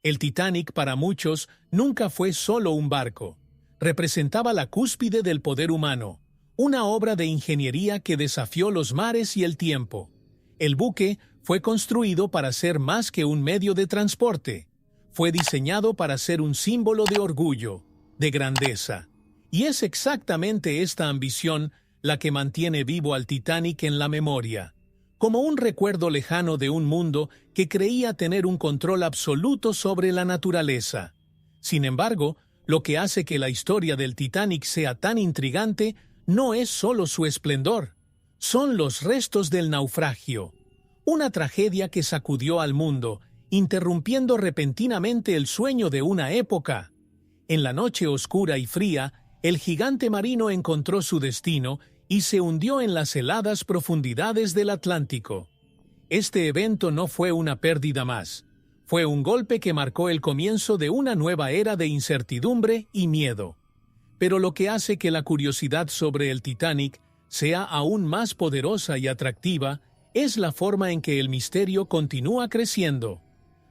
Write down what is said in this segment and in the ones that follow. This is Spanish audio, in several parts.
El Titanic para muchos nunca fue solo un barco. Representaba la cúspide del poder humano, una obra de ingeniería que desafió los mares y el tiempo. El buque fue construido para ser más que un medio de transporte. Fue diseñado para ser un símbolo de orgullo, de grandeza. Y es exactamente esta ambición la que mantiene vivo al Titanic en la memoria, como un recuerdo lejano de un mundo que creía tener un control absoluto sobre la naturaleza. Sin embargo, lo que hace que la historia del Titanic sea tan intrigante no es solo su esplendor, son los restos del naufragio, una tragedia que sacudió al mundo, interrumpiendo repentinamente el sueño de una época. En la noche oscura y fría, el gigante marino encontró su destino y se hundió en las heladas profundidades del Atlántico. Este evento no fue una pérdida más. Fue un golpe que marcó el comienzo de una nueva era de incertidumbre y miedo. Pero lo que hace que la curiosidad sobre el Titanic sea aún más poderosa y atractiva es la forma en que el misterio continúa creciendo.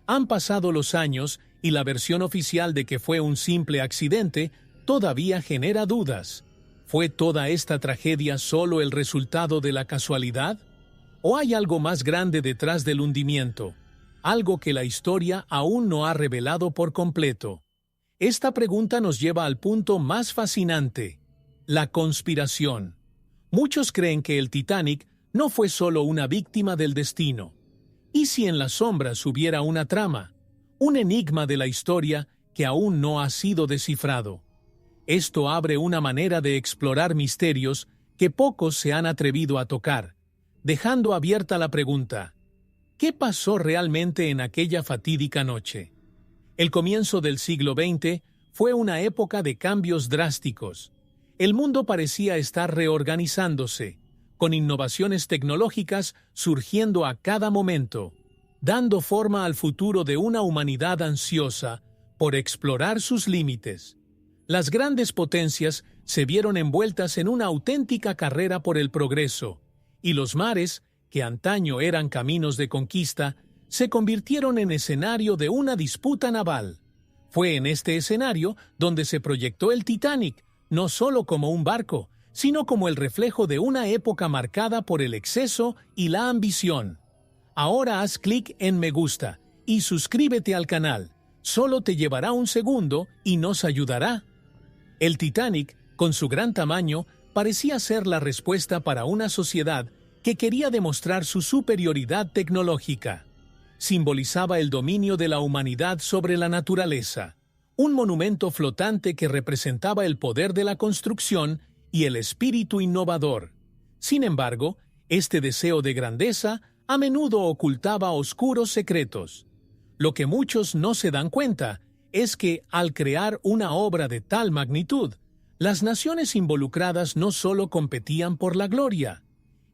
Han pasado los años y la versión oficial de que fue un simple accidente todavía genera dudas. ¿Fue toda esta tragedia solo el resultado de la casualidad? ¿O hay algo más grande detrás del hundimiento? Algo que la historia aún no ha revelado por completo. Esta pregunta nos lleva al punto más fascinante: la conspiración. Muchos creen que el Titanic no fue solo una víctima del destino. ¿Y si en las sombras hubiera una trama, un enigma de la historia que aún no ha sido descifrado? Esto abre una manera de explorar misterios que pocos se han atrevido a tocar, dejando abierta la pregunta: ¿qué pasó realmente en aquella fatídica noche? El comienzo del siglo XX fue una época de cambios drásticos. El mundo parecía estar reorganizándose, con innovaciones tecnológicas surgiendo a cada momento, dando forma al futuro de una humanidad ansiosa por explorar sus límites. Las grandes potencias se vieron envueltas en una auténtica carrera por el progreso, y los mares, que antaño eran caminos de conquista, se convirtieron en escenario de una disputa naval. Fue en este escenario donde se proyectó el Titanic, no solo como un barco, sino como el reflejo de una época marcada por el exceso y la ambición. Ahora haz clic en me gusta y suscríbete al canal. Solo te llevará un segundo y nos ayudará. El Titanic, con su gran tamaño, parecía ser la respuesta para una sociedad que quería demostrar su superioridad tecnológica. Simbolizaba el dominio de la humanidad sobre la naturaleza, un monumento flotante que representaba el poder de la construcción y el espíritu innovador. Sin embargo, este deseo de grandeza a menudo ocultaba oscuros secretos. Lo que muchos no se dan cuenta es que, al crear una obra de tal magnitud, las naciones involucradas no solo competían por la gloria,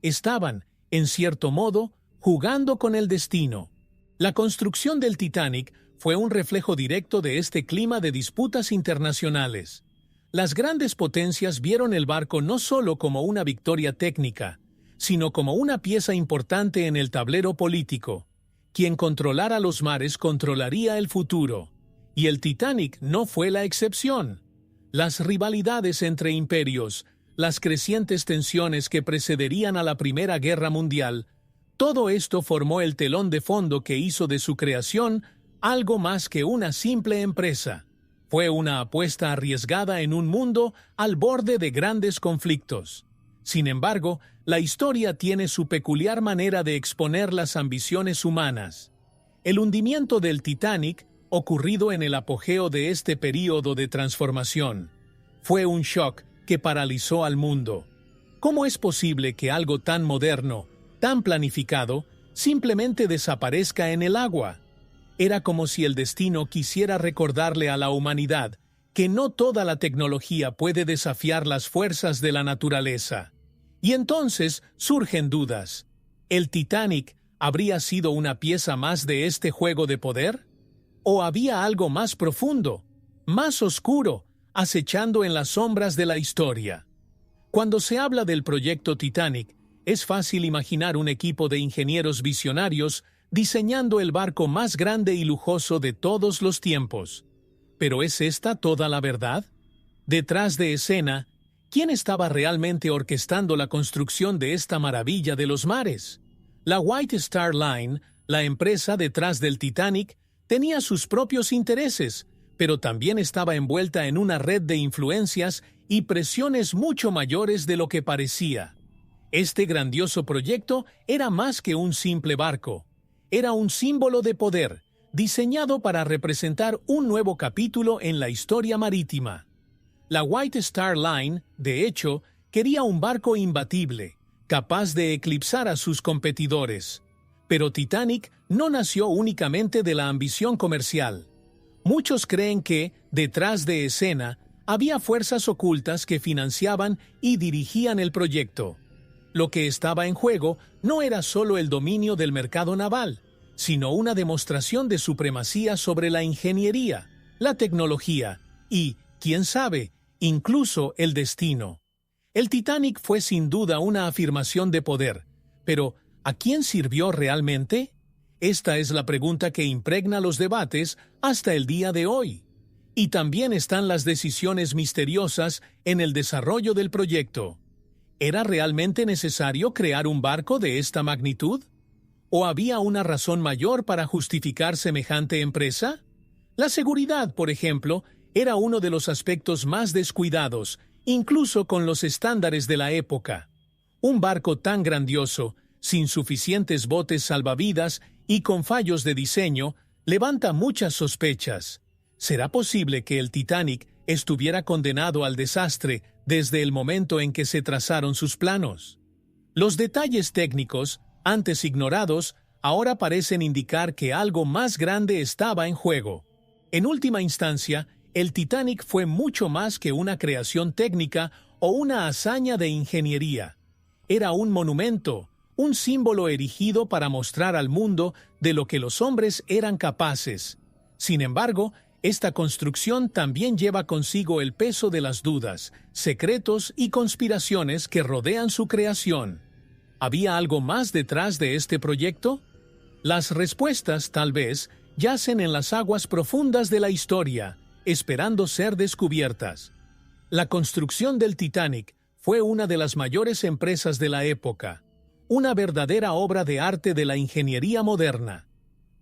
estaban, en cierto modo, jugando con el destino. La construcción del Titanic fue un reflejo directo de este clima de disputas internacionales. Las grandes potencias vieron el barco no solo como una victoria técnica, sino como una pieza importante en el tablero político. Quien controlara los mares controlaría el futuro. Y el Titanic no fue la excepción. Las rivalidades entre imperios, las crecientes tensiones que precederían a la Primera Guerra Mundial, todo esto formó el telón de fondo que hizo de su creación algo más que una simple empresa. Fue una apuesta arriesgada en un mundo al borde de grandes conflictos. Sin embargo, la historia tiene su peculiar manera de exponer las ambiciones humanas. El hundimiento del Titanic, ocurrido en el apogeo de este período de transformación, fue un shock que paralizó al mundo. ¿Cómo es posible que algo tan moderno, tan planificado, simplemente desaparezca en el agua? Era como si el destino quisiera recordarle a la humanidad que no toda la tecnología puede desafiar las fuerzas de la naturaleza. Y entonces surgen dudas. ¿El Titanic habría sido una pieza más de este juego de poder? ¿O había algo más profundo, más oscuro, acechando en las sombras de la historia? Cuando se habla del proyecto Titanic, es fácil imaginar un equipo de ingenieros visionarios diseñando el barco más grande y lujoso de todos los tiempos. ¿Pero es esta toda la verdad? Detrás de escena, ¿quién estaba realmente orquestando la construcción de esta maravilla de los mares? La White Star Line, la empresa detrás del Titanic, tenía sus propios intereses, pero también estaba envuelta en una red de influencias y presiones mucho mayores de lo que parecía. Este grandioso proyecto era más que un simple barco. Era un símbolo de poder, diseñado para representar un nuevo capítulo en la historia marítima. La White Star Line, de hecho, quería un barco imbatible, capaz de eclipsar a sus competidores. Pero Titanic no nació únicamente de la ambición comercial. Muchos creen que, detrás de escena, había fuerzas ocultas que financiaban y dirigían el proyecto. Lo que estaba en juego no era solo el dominio del mercado naval, sino una demostración de supremacía sobre la ingeniería, la tecnología y, quién sabe, incluso el destino. El Titanic fue sin duda una afirmación de poder, pero ¿a quién sirvió realmente? Esta es la pregunta que impregna los debates hasta el día de hoy. Y también están las decisiones misteriosas en el desarrollo del proyecto. ¿Era realmente necesario crear un barco de esta magnitud? ¿O había una razón mayor para justificar semejante empresa? La seguridad, por ejemplo, era uno de los aspectos más descuidados, incluso con los estándares de la época. Un barco tan grandioso, sin suficientes botes salvavidas y con fallos de diseño, levanta muchas sospechas. ¿Será posible que el Titanic estuviera condenado al desastre desde el momento en que se trazaron sus planos? Los detalles técnicos, antes ignorados, ahora parecen indicar que algo más grande estaba en juego. En última instancia, el Titanic fue mucho más que una creación técnica o una hazaña de ingeniería. Era un monumento, un símbolo erigido para mostrar al mundo de lo que los hombres eran capaces. Sin embargo, esta construcción también lleva consigo el peso de las dudas, secretos y conspiraciones que rodean su creación. ¿Había algo más detrás de este proyecto? Las respuestas, tal vez, yacen en las aguas profundas de la historia, esperando ser descubiertas. La construcción del Titanic fue una de las mayores empresas de la época, una verdadera obra de arte de la ingeniería moderna.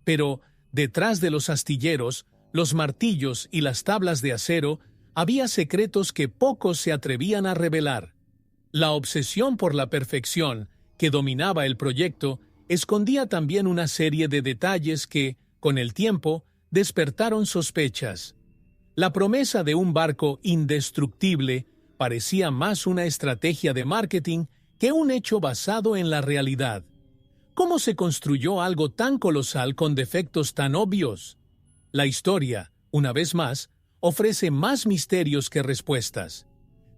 Pero, detrás de los astilleros, los martillos y las tablas de acero, había secretos que pocos se atrevían a revelar. La obsesión por la perfección, que dominaba el proyecto, escondía también una serie de detalles que, con el tiempo, despertaron sospechas. La promesa de un barco indestructible parecía más una estrategia de marketing que un hecho basado en la realidad. ¿Cómo se construyó algo tan colosal con defectos tan obvios? La historia, una vez más, ofrece más misterios que respuestas.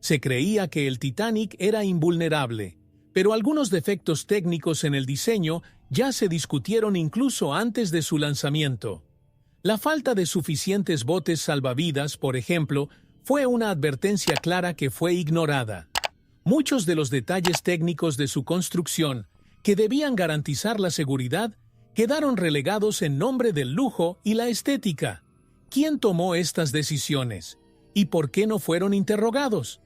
Se creía que el Titanic era invulnerable, pero algunos defectos técnicos en el diseño ya se discutieron incluso antes de su lanzamiento. La falta de suficientes botes salvavidas, por ejemplo, fue una advertencia clara que fue ignorada. Muchos de los detalles técnicos de su construcción, que debían garantizar la seguridad, quedaron relegados en nombre del lujo y la estética. ¿Quién tomó estas decisiones? ¿Y por qué no fueron interrogados?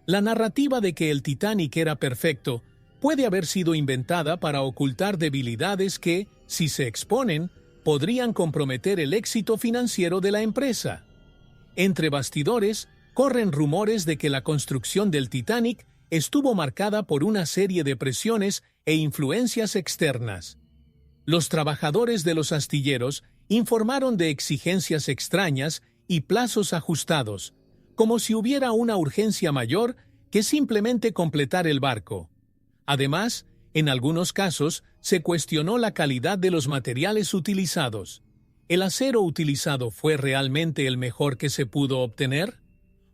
La narrativa de que el Titanic era perfecto puede haber sido inventada para ocultar debilidades que, si se exponen, podrían comprometer el éxito financiero de la empresa. Entre bastidores, corren rumores de que la construcción del Titanic estuvo marcada por una serie de presiones e influencias externas. Los trabajadores de los astilleros informaron de exigencias extrañas y plazos ajustados, como si hubiera una urgencia mayor que simplemente completar el barco. Además, en algunos casos, se cuestionó la calidad de los materiales utilizados. ¿El acero utilizado fue realmente el mejor que se pudo obtener?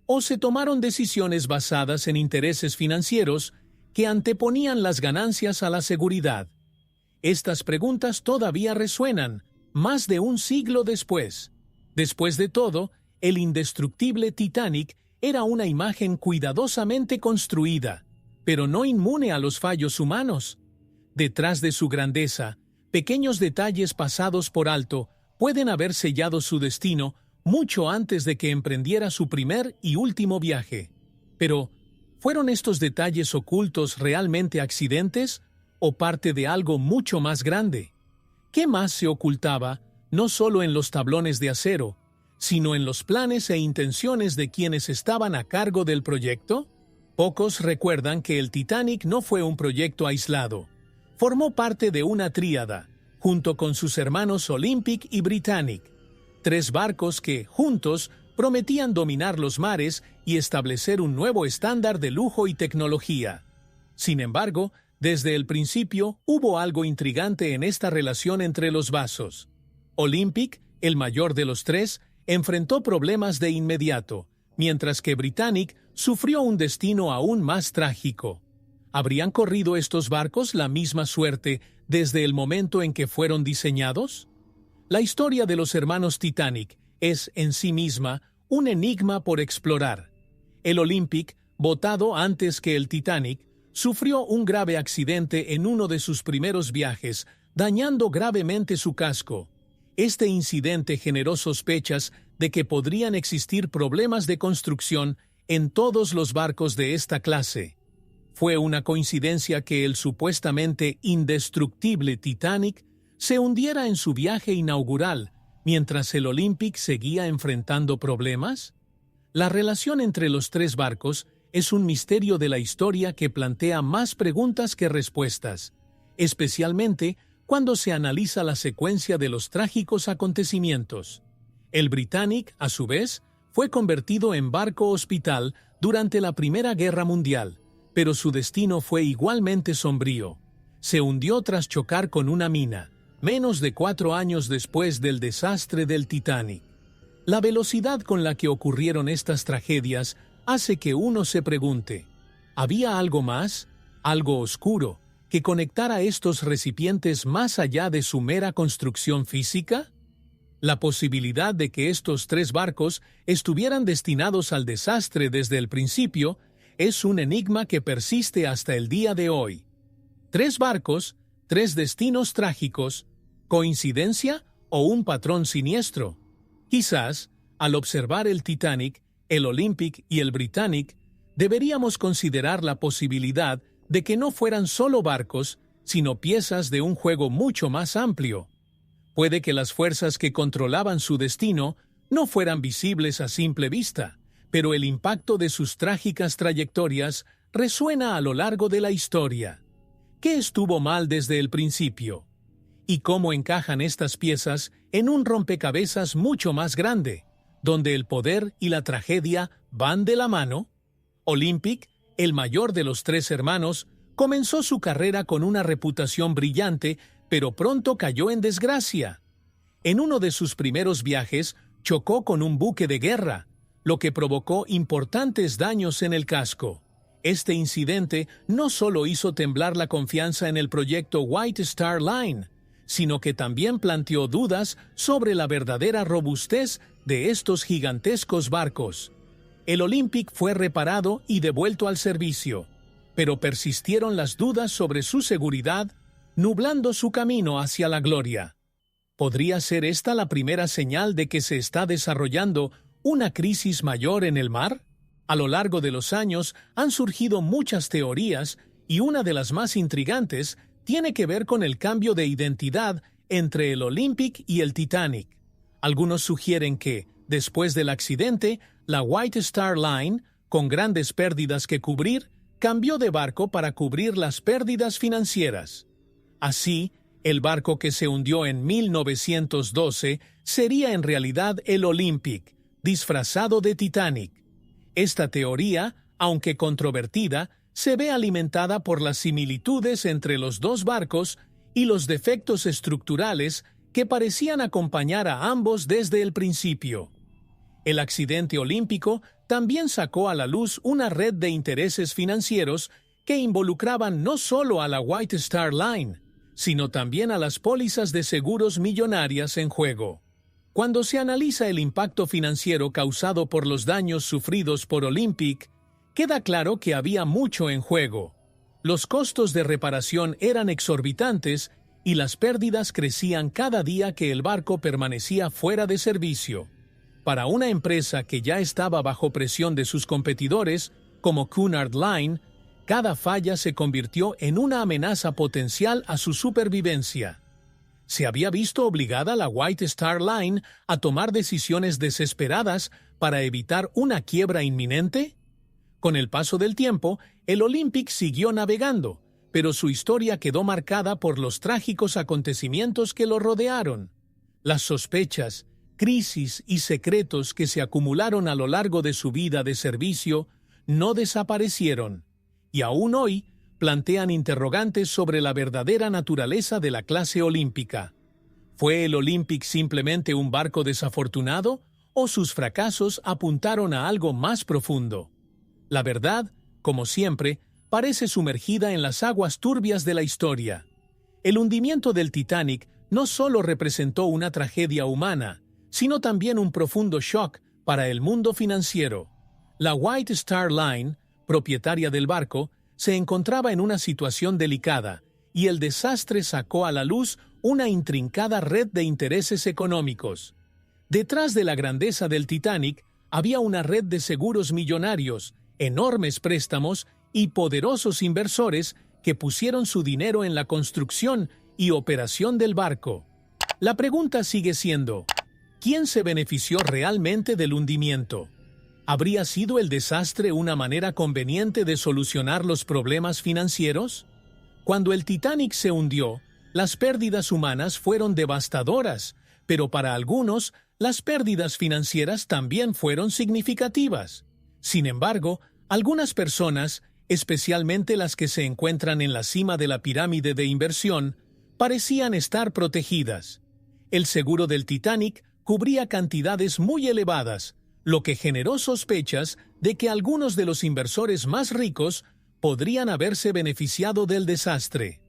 ¿O se tomaron decisiones basadas en intereses financieros que anteponían las ganancias a la seguridad? Estas preguntas todavía resuenan, más de un siglo después. Después de todo, el indestructible Titanic era una imagen cuidadosamente construida, pero no inmune a los fallos humanos. Detrás de su grandeza, Pequeños detalles pasados por alto pueden haber sellado su destino mucho antes de que emprendiera su primer y último viaje. Pero, ¿fueron estos detalles ocultos realmente accidentes o parte de algo mucho más grande? ¿Qué más se ocultaba, no solo en los tablones de acero, sino en los planes e intenciones de quienes estaban a cargo del proyecto? Pocos recuerdan que el Titanic no fue un proyecto aislado. Formó parte de una tríada, junto con sus hermanos Olympic y Britannic, 3 barcos que, juntos, prometían dominar los mares y establecer un nuevo estándar de lujo y tecnología. Sin embargo, desde el principio hubo algo intrigante en esta relación entre los vasos. Olympic, el mayor de los 3, enfrentó problemas de inmediato, mientras que Britannic sufrió un destino aún más trágico. ¿Habrían corrido estos barcos la misma suerte desde el momento en que fueron diseñados? La historia de los hermanos Titanic es, en sí misma, un enigma por explorar. El Olympic, botado antes que el Titanic, sufrió un grave accidente en uno de sus primeros viajes, dañando gravemente su casco. Este incidente generó sospechas de que podrían existir problemas de construcción en todos los barcos de esta clase. Fue una coincidencia que el supuestamente indestructible Titanic se hundiera en su viaje inaugural, mientras el Olympic seguía enfrentando problemas. La relación entre los 3 barcos es un misterio de la historia que plantea más preguntas que respuestas, especialmente cuando se analiza la secuencia de los trágicos acontecimientos. El Britannic, a su vez, fue convertido en barco hospital durante la Primera Guerra Mundial, pero su destino fue igualmente sombrío. Se hundió tras chocar con una mina, menos de 4 años después del desastre del Titanic. La velocidad con la que ocurrieron estas tragedias hace que uno se pregunte, ¿había algo más, algo oscuro, que conectara estos recipientes más allá de su mera construcción física? La posibilidad de que estos 3 barcos estuvieran destinados al desastre desde el principio es un enigma que persiste hasta el día de hoy. 3 barcos, 3 destinos trágicos, ¿coincidencia o un patrón siniestro? Quizás, al observar el Titanic, el Olympic y el Britannic, deberíamos considerar la posibilidad de que no fueran solo barcos, sino piezas de un juego mucho más amplio. Puede que las fuerzas que controlaban su destino no fueran visibles a simple vista, pero el impacto de sus trágicas trayectorias resuena a lo largo de la historia. ¿Qué estuvo mal desde el principio? ¿Y cómo encajan estas piezas en un rompecabezas mucho más grande, donde el poder y la tragedia van de la mano? Olympic, el mayor de los 3 hermanos, comenzó su carrera con una reputación brillante, pero pronto cayó en desgracia. En uno de sus primeros viajes, chocó con un buque de guerra, lo que provocó importantes daños en el casco. Este incidente no solo hizo temblar la confianza en el proyecto White Star Line, sino que también planteó dudas sobre la verdadera robustez de estos gigantescos barcos. El Olympic fue reparado y devuelto al servicio, pero persistieron las dudas sobre su seguridad, nublando su camino hacia la gloria. ¿Podría ser esta la primera señal de que se está desarrollando una crisis mayor en el mar? A lo largo de los años han surgido muchas teorías y una de las más intrigantes tiene que ver con el cambio de identidad entre el Olympic y el Titanic. Algunos sugieren que, después del accidente, la White Star Line, con grandes pérdidas que cubrir, cambió de barco para cubrir las pérdidas financieras. Así, el barco que se hundió en 1912 sería en realidad el Olympic, disfrazado de Titanic. Esta teoría, aunque controvertida, se ve alimentada por las similitudes entre los 2 barcos y los defectos estructurales que parecían acompañar a ambos desde el principio. El accidente olímpico también sacó a la luz una red de intereses financieros que involucraban no solo a la White Star Line, sino también a las pólizas de seguros millonarias en juego. Cuando se analiza el impacto financiero causado por los daños sufridos por Olympic, queda claro que había mucho en juego. Los costos de reparación eran exorbitantes y las pérdidas crecían cada día que el barco permanecía fuera de servicio. Para una empresa que ya estaba bajo presión de sus competidores, como Cunard Line, cada falla se convirtió en una amenaza potencial a su supervivencia. ¿Se había visto obligada la White Star Line a tomar decisiones desesperadas para evitar una quiebra inminente? Con el paso del tiempo, el Olympic siguió navegando, pero su historia quedó marcada por los trágicos acontecimientos que lo rodearon. Las sospechas, crisis y secretos que se acumularon a lo largo de su vida de servicio no desaparecieron, y aún hoy plantean interrogantes sobre la verdadera naturaleza de la clase olímpica. ¿Fue el Olympic simplemente un barco desafortunado o sus fracasos apuntaron a algo más profundo? La verdad, como siempre, parece sumergida en las aguas turbias de la historia. El hundimiento del Titanic no solo representó una tragedia humana, sino también un profundo shock para el mundo financiero. La White Star Line, propietaria del barco, se encontraba en una situación delicada, y el desastre sacó a la luz una intrincada red de intereses económicos. Detrás de la grandeza del Titanic había una red de seguros millonarios, enormes préstamos y poderosos inversores que pusieron su dinero en la construcción y operación del barco. La pregunta sigue siendo, ¿quién se benefició realmente del hundimiento? ¿Habría sido el desastre una manera conveniente de solucionar los problemas financieros? Cuando el Titanic se hundió, las pérdidas humanas fueron devastadoras, pero para algunos, las pérdidas financieras también fueron significativas. Sin embargo, algunas personas, especialmente las que se encuentran en la cima de la pirámide de inversión, parecían estar protegidas. El seguro del Titanic cubría cantidades muy elevadas, lo que generó sospechas de que algunos de los inversores más ricos podrían haberse beneficiado del desastre.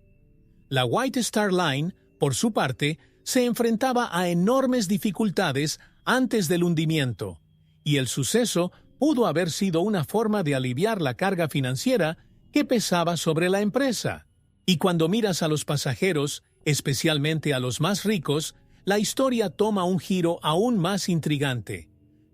La White Star Line, por su parte, se enfrentaba a enormes dificultades antes del hundimiento, y el suceso pudo haber sido una forma de aliviar la carga financiera que pesaba sobre la empresa. Y cuando miras a los pasajeros, especialmente a los más ricos, la historia toma un giro aún más intrigante.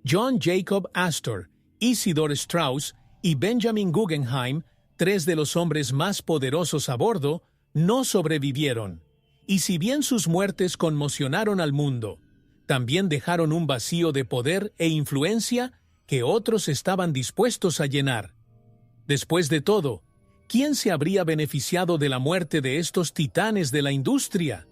John Jacob Astor, Isidor Straus y Benjamin Guggenheim, tres de los hombres más poderosos a bordo, no sobrevivieron. Y si bien sus muertes conmocionaron al mundo, también dejaron un vacío de poder e influencia que otros estaban dispuestos a llenar. Después de todo, ¿quién se habría beneficiado de la muerte de estos titanes de la industria?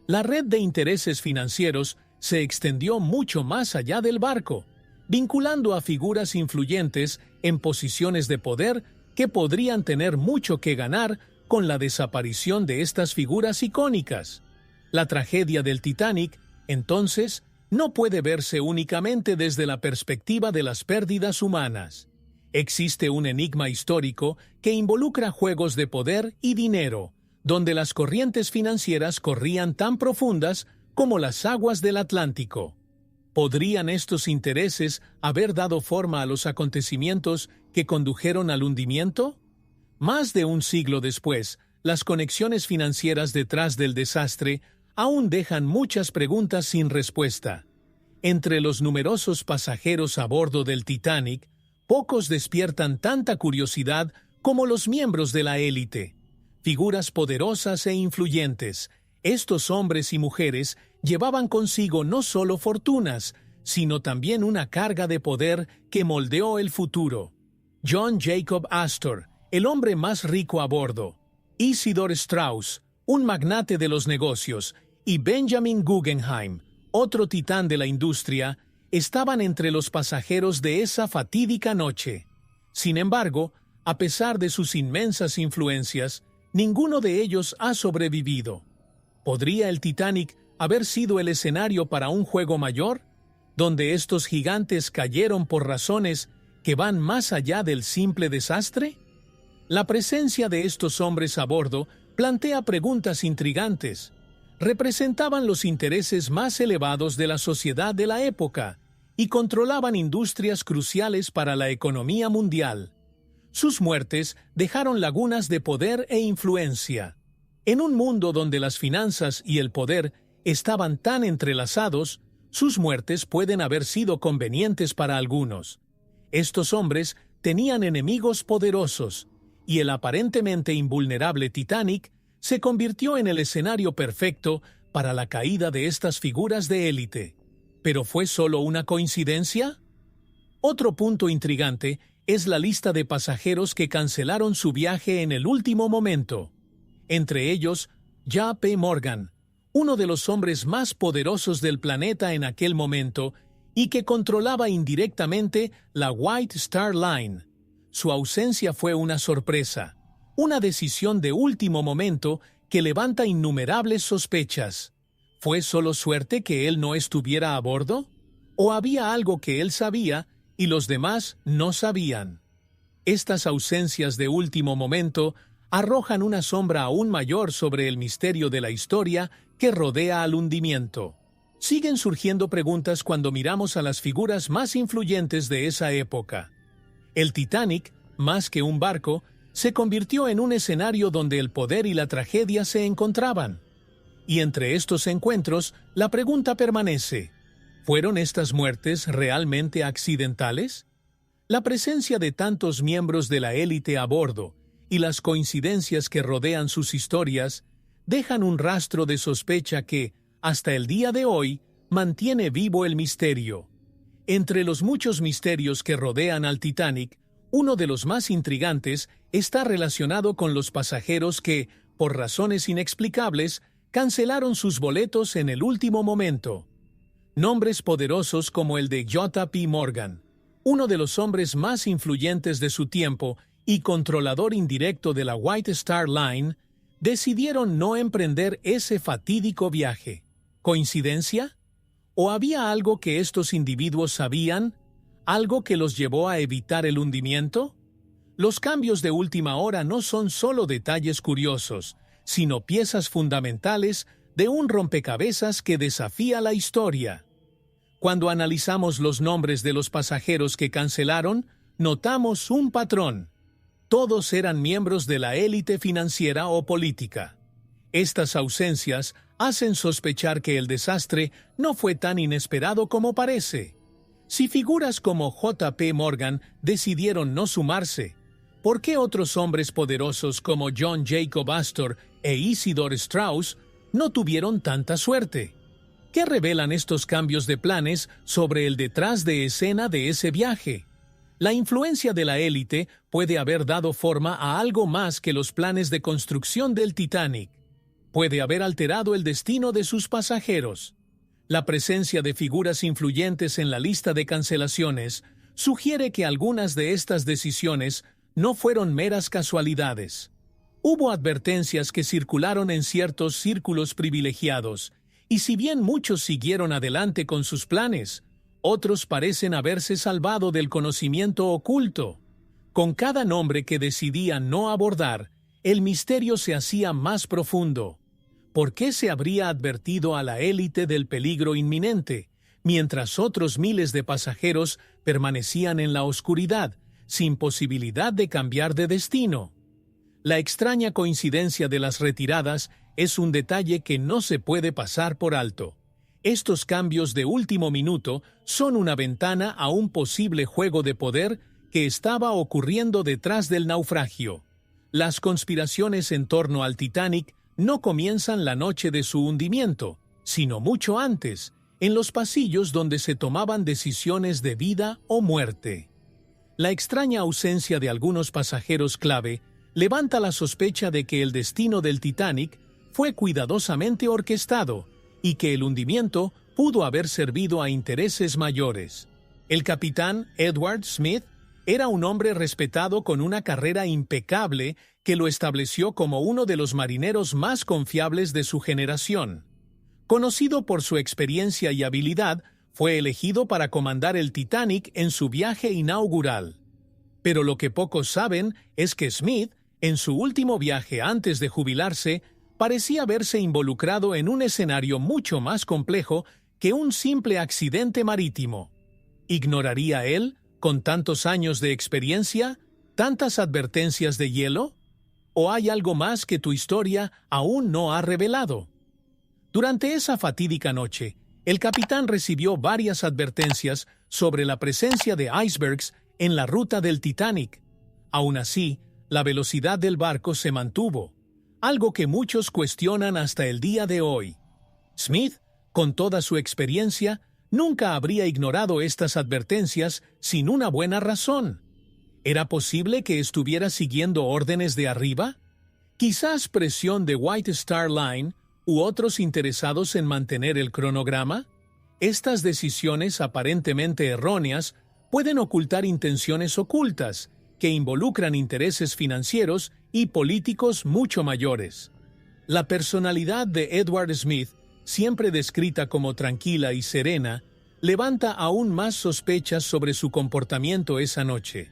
La red de intereses financieros se extendió mucho más allá del barco, vinculando a figuras influyentes en posiciones de poder que podrían tener mucho que ganar con la desaparición de estas figuras icónicas. La tragedia del Titanic, entonces, no puede verse únicamente desde la perspectiva de las pérdidas humanas. Existe un enigma histórico que involucra juegos de poder y dinero, donde las corrientes financieras corrían tan profundas como las aguas del Atlántico. ¿Podrían estos intereses haber dado forma a los acontecimientos que condujeron al hundimiento? Más de un siglo después, las conexiones financieras detrás del desastre aún dejan muchas preguntas sin respuesta. Entre los numerosos pasajeros a bordo del Titanic, pocos despiertan tanta curiosidad como los miembros de la élite. Figuras poderosas e influyentes, estos hombres y mujeres llevaban consigo no solo fortunas, sino también una carga de poder que moldeó el futuro. John Jacob Astor, el hombre más rico a bordo, Isidor Straus, un magnate de los negocios, y Benjamin Guggenheim, otro titán de la industria, estaban entre los pasajeros de esa fatídica noche. Sin embargo, a pesar de sus inmensas influencias, ninguno de ellos ha sobrevivido. ¿Podría el Titanic haber sido el escenario para un juego mayor, donde estos gigantes cayeron por razones que van más allá del simple desastre? La presencia de estos hombres a bordo plantea preguntas intrigantes. Representaban los intereses más elevados de la sociedad de la época y controlaban industrias cruciales para la economía mundial. Sus muertes dejaron lagunas de poder e influencia. En un mundo donde las finanzas y el poder estaban tan entrelazados, sus muertes pueden haber sido convenientes para algunos. Estos hombres tenían enemigos poderosos, y el aparentemente invulnerable Titanic se convirtió en el escenario perfecto para la caída de estas figuras de élite. ¿Pero fue solo una coincidencia? Otro punto intrigante es la lista de pasajeros que cancelaron su viaje en el último momento. Entre ellos, J.P. Morgan, uno de los hombres más poderosos del planeta en aquel momento y que controlaba indirectamente la White Star Line. Su ausencia fue una sorpresa, una decisión de último momento que levanta innumerables sospechas. ¿Fue solo suerte que él no estuviera a bordo? ¿O había algo que él sabía y los demás no sabían? Estas ausencias de último momento arrojan una sombra aún mayor sobre el misterio de la historia que rodea al hundimiento. Siguen surgiendo preguntas cuando miramos a las figuras más influyentes de esa época. El Titanic, más que un barco, se convirtió en un escenario donde el poder y la tragedia se encontraban. Y entre estos encuentros, la pregunta permanece: ¿fueron estas muertes realmente accidentales? La presencia de tantos miembros de la élite a bordo y las coincidencias que rodean sus historias dejan un rastro de sospecha que, hasta el día de hoy, mantiene vivo el misterio. Entre los muchos misterios que rodean al Titanic, uno de los más intrigantes está relacionado con los pasajeros que, por razones inexplicables, cancelaron sus boletos en el último momento. Nombres poderosos como el de J.P. Morgan, uno de los hombres más influyentes de su tiempo y controlador indirecto de la White Star Line, decidieron no emprender ese fatídico viaje. ¿Coincidencia? ¿O había algo que estos individuos sabían? ¿Algo que los llevó a evitar el hundimiento? Los cambios de última hora no son solo detalles curiosos, sino piezas fundamentales de un rompecabezas que desafía la historia. Cuando analizamos los nombres de los pasajeros que cancelaron, notamos un patrón. Todos eran miembros de la élite financiera o política. Estas ausencias hacen sospechar que el desastre no fue tan inesperado como parece. Si figuras como J.P. Morgan decidieron no sumarse, ¿por qué otros hombres poderosos como John Jacob Astor e Isidor Straus no tuvieron tanta suerte? ¿Qué revelan estos cambios de planes sobre el detrás de escena de ese viaje? La influencia de la élite puede haber dado forma a algo más que los planes de construcción del Titanic. Puede haber alterado el destino de sus pasajeros. La presencia de figuras influyentes en la lista de cancelaciones sugiere que algunas de estas decisiones no fueron meras casualidades. Hubo advertencias que circularon en ciertos círculos privilegiados, y si bien muchos siguieron adelante con sus planes, otros parecen haberse salvado del conocimiento oculto. Con cada nombre que decidían no abordar, el misterio se hacía más profundo. ¿Por qué se habría advertido a la élite del peligro inminente, mientras otros miles de pasajeros permanecían en la oscuridad, sin posibilidad de cambiar de destino? La extraña coincidencia de las retiradas es un detalle que no se puede pasar por alto. Estos cambios de último minuto son una ventana a un posible juego de poder que estaba ocurriendo detrás del naufragio. Las conspiraciones en torno al Titanic no comienzan la noche de su hundimiento, sino mucho antes, en los pasillos donde se tomaban decisiones de vida o muerte. La extraña ausencia de algunos pasajeros clave levanta la sospecha de que el destino del Titanic fue cuidadosamente orquestado y que el hundimiento pudo haber servido a intereses mayores. El capitán Edward Smith era un hombre respetado con una carrera impecable que lo estableció como uno de los marineros más confiables de su generación. Conocido por su experiencia y habilidad, fue elegido para comandar el Titanic en su viaje inaugural. Pero lo que pocos saben es que Smith, en su último viaje antes de jubilarse, parecía haberse involucrado en un escenario mucho más complejo que un simple accidente marítimo. ¿Ignoraría él, con tantos años de experiencia, tantas advertencias de hielo? ¿O hay algo más que tu historia aún no ha revelado? Durante esa fatídica noche, el capitán recibió varias advertencias sobre la presencia de icebergs en la ruta del Titanic. Aún así, la velocidad del barco se mantuvo, algo que muchos cuestionan hasta el día de hoy. Smith, con toda su experiencia, nunca habría ignorado estas advertencias sin una buena razón. ¿Era posible que estuviera siguiendo órdenes de arriba? ¿Quizás presión de White Star Line u otros interesados en mantener el cronograma? Estas decisiones aparentemente erróneas pueden ocultar intenciones ocultas que involucran intereses financieros y políticos mucho mayores. La personalidad de Edward Smith, siempre descrita como tranquila y serena, levanta aún más sospechas sobre su comportamiento esa noche.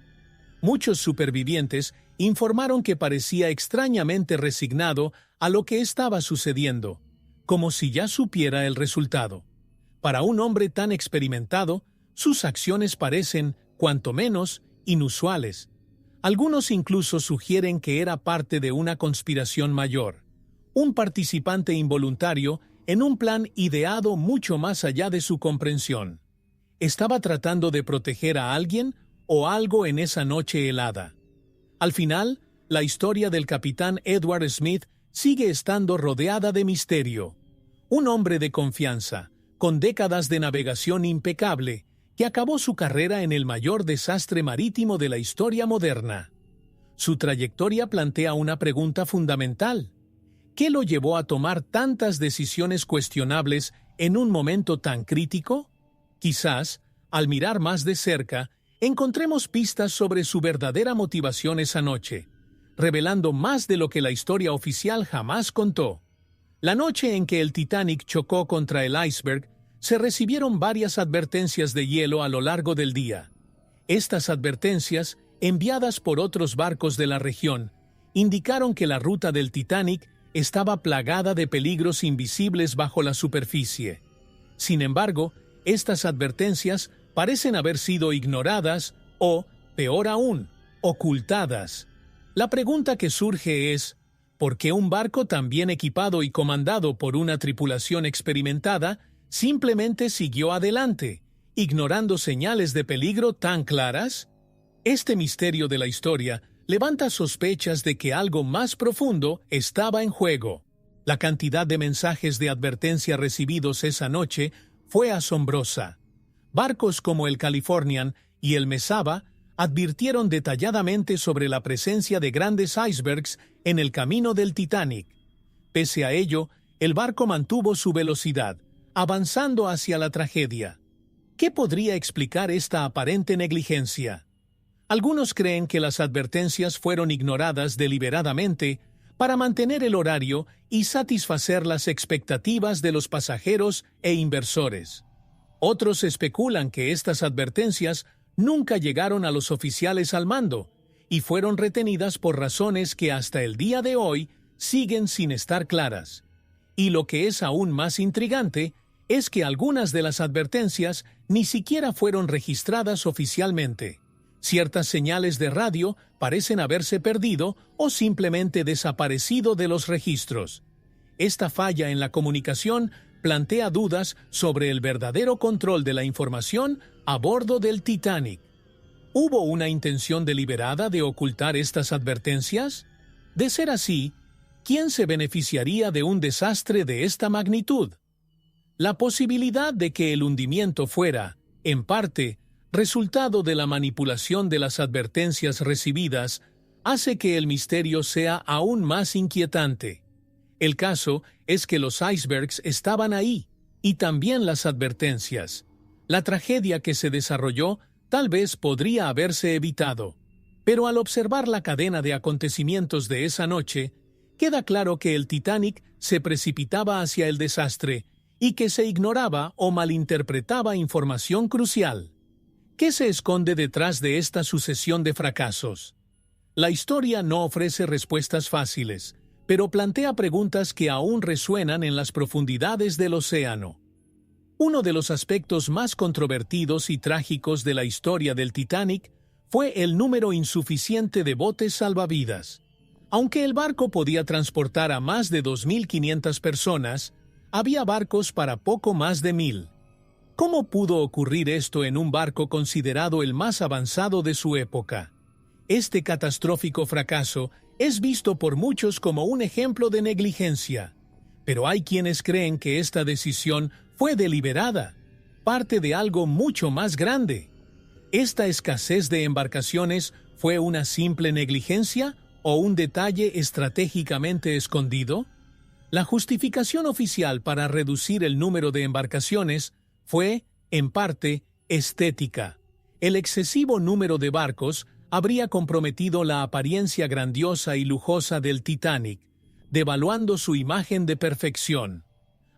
Muchos supervivientes informaron que parecía extrañamente resignado a lo que estaba sucediendo, como si ya supiera el resultado. Para un hombre tan experimentado, sus acciones parecen, cuanto menos, inusuales. Algunos incluso sugieren que era parte de una conspiración mayor, un participante involuntario en un plan ideado mucho más allá de su comprensión. ¿Estaba tratando de proteger a alguien o algo en esa noche helada? Al final, la historia del capitán Edward Smith sigue estando rodeada de misterio. Un hombre de confianza, con décadas de navegación impecable, que acabó su carrera en el mayor desastre marítimo de la historia moderna. Su trayectoria plantea una pregunta fundamental. ¿Qué lo llevó a tomar tantas decisiones cuestionables en un momento tan crítico? Quizás, al mirar más de cerca, encontremos pistas sobre su verdadera motivación esa noche, revelando más de lo que la historia oficial jamás contó. La noche en que el Titanic chocó contra el iceberg, se recibieron varias advertencias de hielo a lo largo del día. Estas advertencias, enviadas por otros barcos de la región, indicaron que la ruta del Titanic estaba plagada de peligros invisibles bajo la superficie. Sin embargo, estas advertencias parecen haber sido ignoradas o, peor aún, ocultadas. La pregunta que surge es, ¿por qué un barco tan bien equipado y comandado por una tripulación experimentada simplemente siguió adelante, ignorando señales de peligro tan claras? Este misterio de la historia levanta sospechas de que algo más profundo estaba en juego. La cantidad de mensajes de advertencia recibidos esa noche fue asombrosa. Barcos como el Californian y el Mesaba advirtieron detalladamente sobre la presencia de grandes icebergs en el camino del Titanic. Pese a ello, el barco mantuvo su velocidad, avanzando hacia la tragedia. ¿Qué podría explicar esta aparente negligencia? Algunos creen que las advertencias fueron ignoradas deliberadamente para mantener el horario y satisfacer las expectativas de los pasajeros e inversores. Otros especulan que estas advertencias nunca llegaron a los oficiales al mando y fueron retenidas por razones que hasta el día de hoy siguen sin estar claras. Y lo que es aún más intrigante es que algunas de las advertencias ni siquiera fueron registradas oficialmente. Ciertas señales de radio parecen haberse perdido o simplemente desaparecido de los registros. Esta falla en la comunicación plantea dudas sobre el verdadero control de la información a bordo del Titanic. ¿Hubo una intención deliberada de ocultar estas advertencias? De ser así, ¿quién se beneficiaría de un desastre de esta magnitud? La posibilidad de que el hundimiento fuera, en parte, resultado de la manipulación de las advertencias recibidas, hace que el misterio sea aún más inquietante. El caso es que los icebergs estaban ahí, y también las advertencias. La tragedia que se desarrolló tal vez podría haberse evitado. Pero al observar la cadena de acontecimientos de esa noche, queda claro que el Titanic se precipitaba hacia el desastre y que se ignoraba o malinterpretaba información crucial. ¿Qué se esconde detrás de esta sucesión de fracasos? La historia no ofrece respuestas fáciles, pero plantea preguntas que aún resuenan en las profundidades del océano. Uno de los aspectos más controvertidos y trágicos de la historia del Titanic fue el número insuficiente de botes salvavidas. Aunque el barco podía transportar a más de 2.500 personas, había barcos para poco más de 1.000. ¿Cómo pudo ocurrir esto en un barco considerado el más avanzado de su época? Este catastrófico fracaso es visto por muchos como un ejemplo de negligencia, pero hay quienes creen que esta decisión fue deliberada, parte de algo mucho más grande. ¿Esta escasez de embarcaciones fue una simple negligencia o un detalle estratégicamente escondido? La justificación oficial para reducir el número de embarcaciones fue, en parte, estética. El excesivo número de barcos habría comprometido la apariencia grandiosa y lujosa del Titanic, devaluando su imagen de perfección.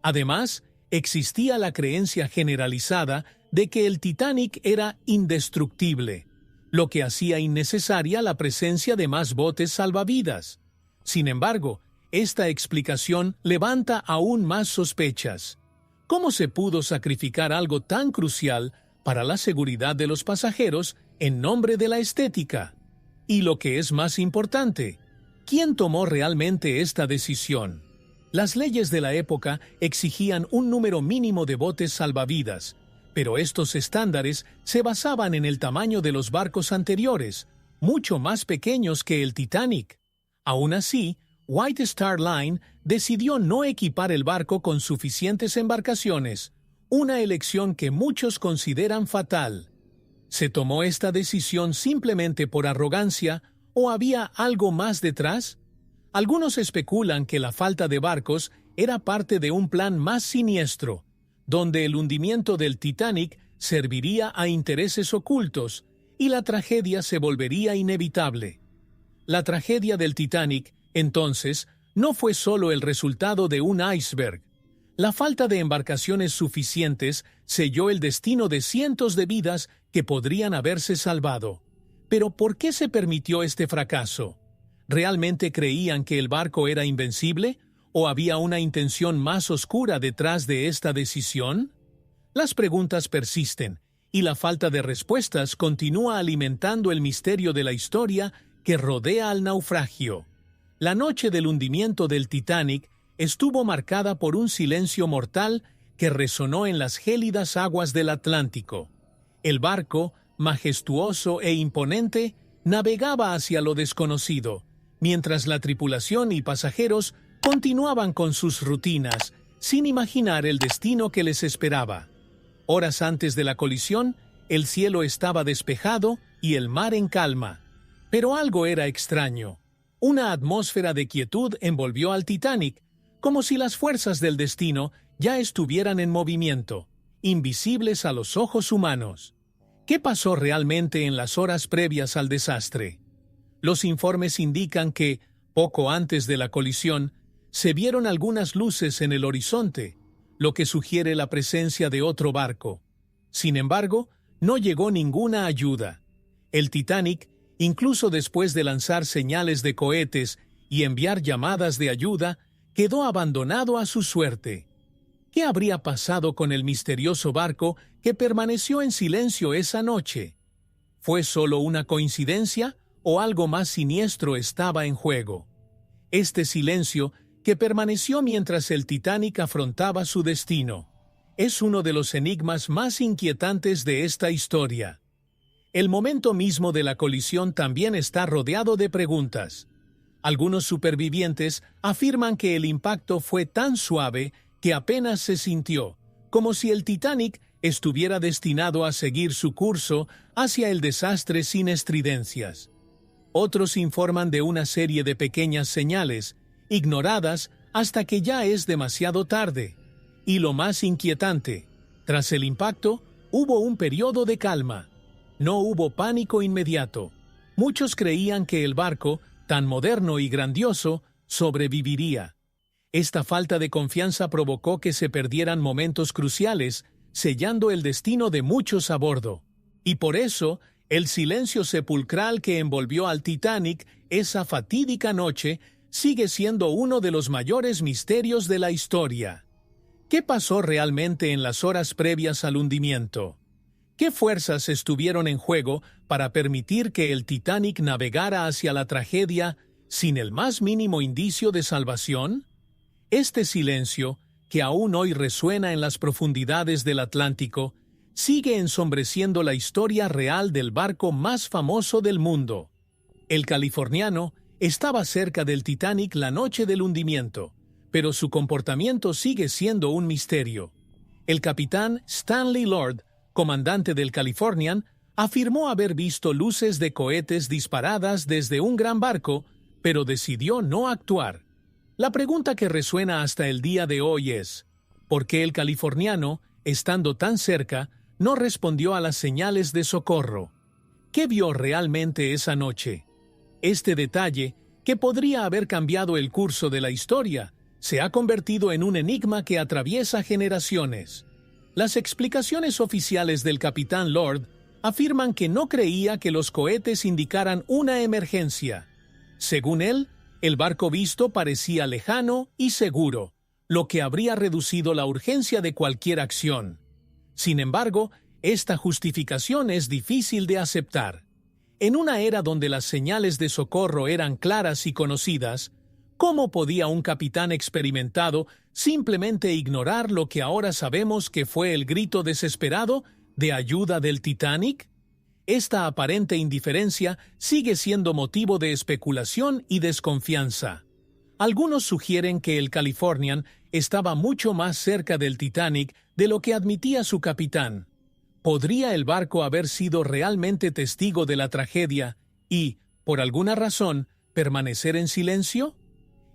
Además, existía la creencia generalizada de que el Titanic era indestructible, lo que hacía innecesaria la presencia de más botes salvavidas. Sin embargo, esta explicación levanta aún más sospechas. ¿Cómo se pudo sacrificar algo tan crucial para la seguridad de los pasajeros en nombre de la estética? Y lo que es más importante, ¿quién tomó realmente esta decisión? Las leyes de la época exigían un número mínimo de botes salvavidas, pero estos estándares se basaban en el tamaño de los barcos anteriores, mucho más pequeños que el Titanic. Aún así, White Star Line decidió no equipar el barco con suficientes embarcaciones, una elección que muchos consideran fatal. ¿Se tomó esta decisión simplemente por arrogancia o había algo más detrás? Algunos especulan que la falta de barcos era parte de un plan más siniestro, donde el hundimiento del Titanic serviría a intereses ocultos y la tragedia se volvería inevitable. La tragedia del Titanic, entonces, no fue solo el resultado de un iceberg. La falta de embarcaciones suficientes selló el destino de cientos de vidas que podrían haberse salvado. Pero ¿por qué se permitió este fracaso? ¿Realmente creían que el barco era invencible? ¿O había una intención más oscura detrás de esta decisión? Las preguntas persisten, y la falta de respuestas continúa alimentando el misterio de la historia que rodea al naufragio. La noche del hundimiento del Titanic estuvo marcada por un silencio mortal que resonó en las gélidas aguas del Atlántico. El barco, majestuoso e imponente, navegaba hacia lo desconocido, mientras la tripulación y pasajeros continuaban con sus rutinas, sin imaginar el destino que les esperaba. Horas antes de la colisión, el cielo estaba despejado y el mar en calma. Pero algo era extraño. Una atmósfera de quietud envolvió al Titanic, como si las fuerzas del destino ya estuvieran en movimiento, invisibles a los ojos humanos. ¿Qué pasó realmente en las horas previas al desastre? Los informes indican que, poco antes de la colisión, se vieron algunas luces en el horizonte, lo que sugiere la presencia de otro barco. Sin embargo, no llegó ninguna ayuda. El Titanic, incluso después de lanzar señales de cohetes y enviar llamadas de ayuda, quedó abandonado a su suerte. ¿Qué habría pasado con el misterioso barco que permaneció en silencio esa noche? ¿Fue solo una coincidencia o algo más siniestro estaba en juego? Este silencio, que permaneció mientras el Titanic afrontaba su destino, es uno de los enigmas más inquietantes de esta historia. El momento mismo de la colisión también está rodeado de preguntas. Algunos supervivientes afirman que el impacto fue tan suave que apenas se sintió, como si el Titanic estuviera destinado a seguir su curso hacia el desastre sin estridencias. Otros informan de una serie de pequeñas señales, ignoradas hasta que ya es demasiado tarde. Y lo más inquietante, tras el impacto, hubo un periodo de calma. No hubo pánico inmediato. Muchos creían que el barco, tan moderno y grandioso, sobreviviría. Esta falta de confianza provocó que se perdieran momentos cruciales, sellando el destino de muchos a bordo. Y por eso, el silencio sepulcral que envolvió al Titanic esa fatídica noche sigue siendo uno de los mayores misterios de la historia. ¿Qué pasó realmente en las horas previas al hundimiento? ¿Qué fuerzas estuvieron en juego para permitir que el Titanic navegara hacia la tragedia sin el más mínimo indicio de salvación? Este silencio, que aún hoy resuena en las profundidades del Atlántico, sigue ensombreciendo la historia real del barco más famoso del mundo. El californiano estaba cerca del Titanic la noche del hundimiento, pero su comportamiento sigue siendo un misterio. El capitán Stanley Lord, comandante del Californian, afirmó haber visto luces de cohetes disparadas desde un gran barco, pero decidió no actuar. La pregunta que resuena hasta el día de hoy es, ¿por qué el californiano, estando tan cerca, no respondió a las señales de socorro? ¿Qué vio realmente esa noche? Este detalle, que podría haber cambiado el curso de la historia, se ha convertido en un enigma que atraviesa generaciones. Las explicaciones oficiales del capitán Lord afirman que no creía que los cohetes indicaran una emergencia. Según él, el barco visto parecía lejano y seguro, lo que habría reducido la urgencia de cualquier acción. Sin embargo, esta justificación es difícil de aceptar. En una era donde las señales de socorro eran claras y conocidas, ¿cómo podía un capitán experimentado simplemente ignorar lo que ahora sabemos que fue el grito desesperado de ayuda del Titanic? Esta aparente indiferencia sigue siendo motivo de especulación y desconfianza. Algunos sugieren que el Californian estaba mucho más cerca del Titanic de lo que admitía su capitán. ¿Podría el barco haber sido realmente testigo de la tragedia y, por alguna razón, permanecer en silencio?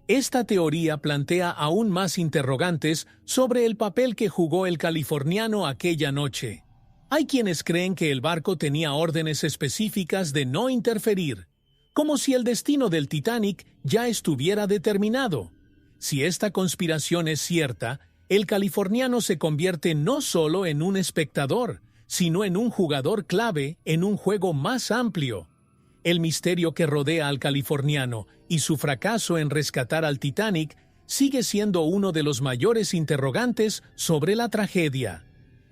Esta teoría plantea aún más interrogantes sobre el papel que jugó el californiano aquella noche. Hay quienes creen que el barco tenía órdenes específicas de no interferir, como si el destino del Titanic ya estuviera determinado. Si esta conspiración es cierta, el californiano se convierte no solo en un espectador, sino en un jugador clave en un juego más amplio. El misterio que rodea al californiano y su fracaso en rescatar al Titanic sigue siendo uno de los mayores interrogantes sobre la tragedia.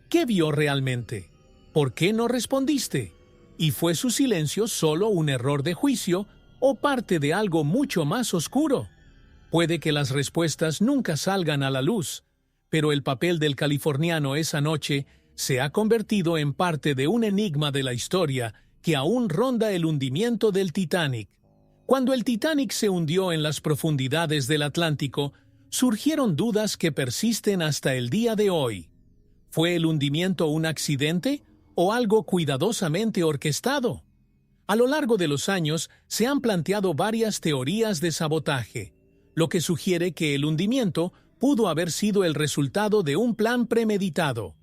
¿Qué vio realmente? ¿Por qué no respondiste? ¿Y fue su silencio solo un error de juicio o parte de algo mucho más oscuro? Puede que las respuestas nunca salgan a la luz, pero el papel del californiano esa noche se ha convertido en parte de un enigma de la historia que aún ronda el hundimiento del Titanic. Cuando el Titanic se hundió en las profundidades del Atlántico, surgieron dudas que persisten hasta el día de hoy. ¿Fue el hundimiento un accidente o algo cuidadosamente orquestado? A lo largo de los años se han planteado varias teorías de sabotaje, lo que sugiere que el hundimiento pudo haber sido el resultado de un plan premeditado.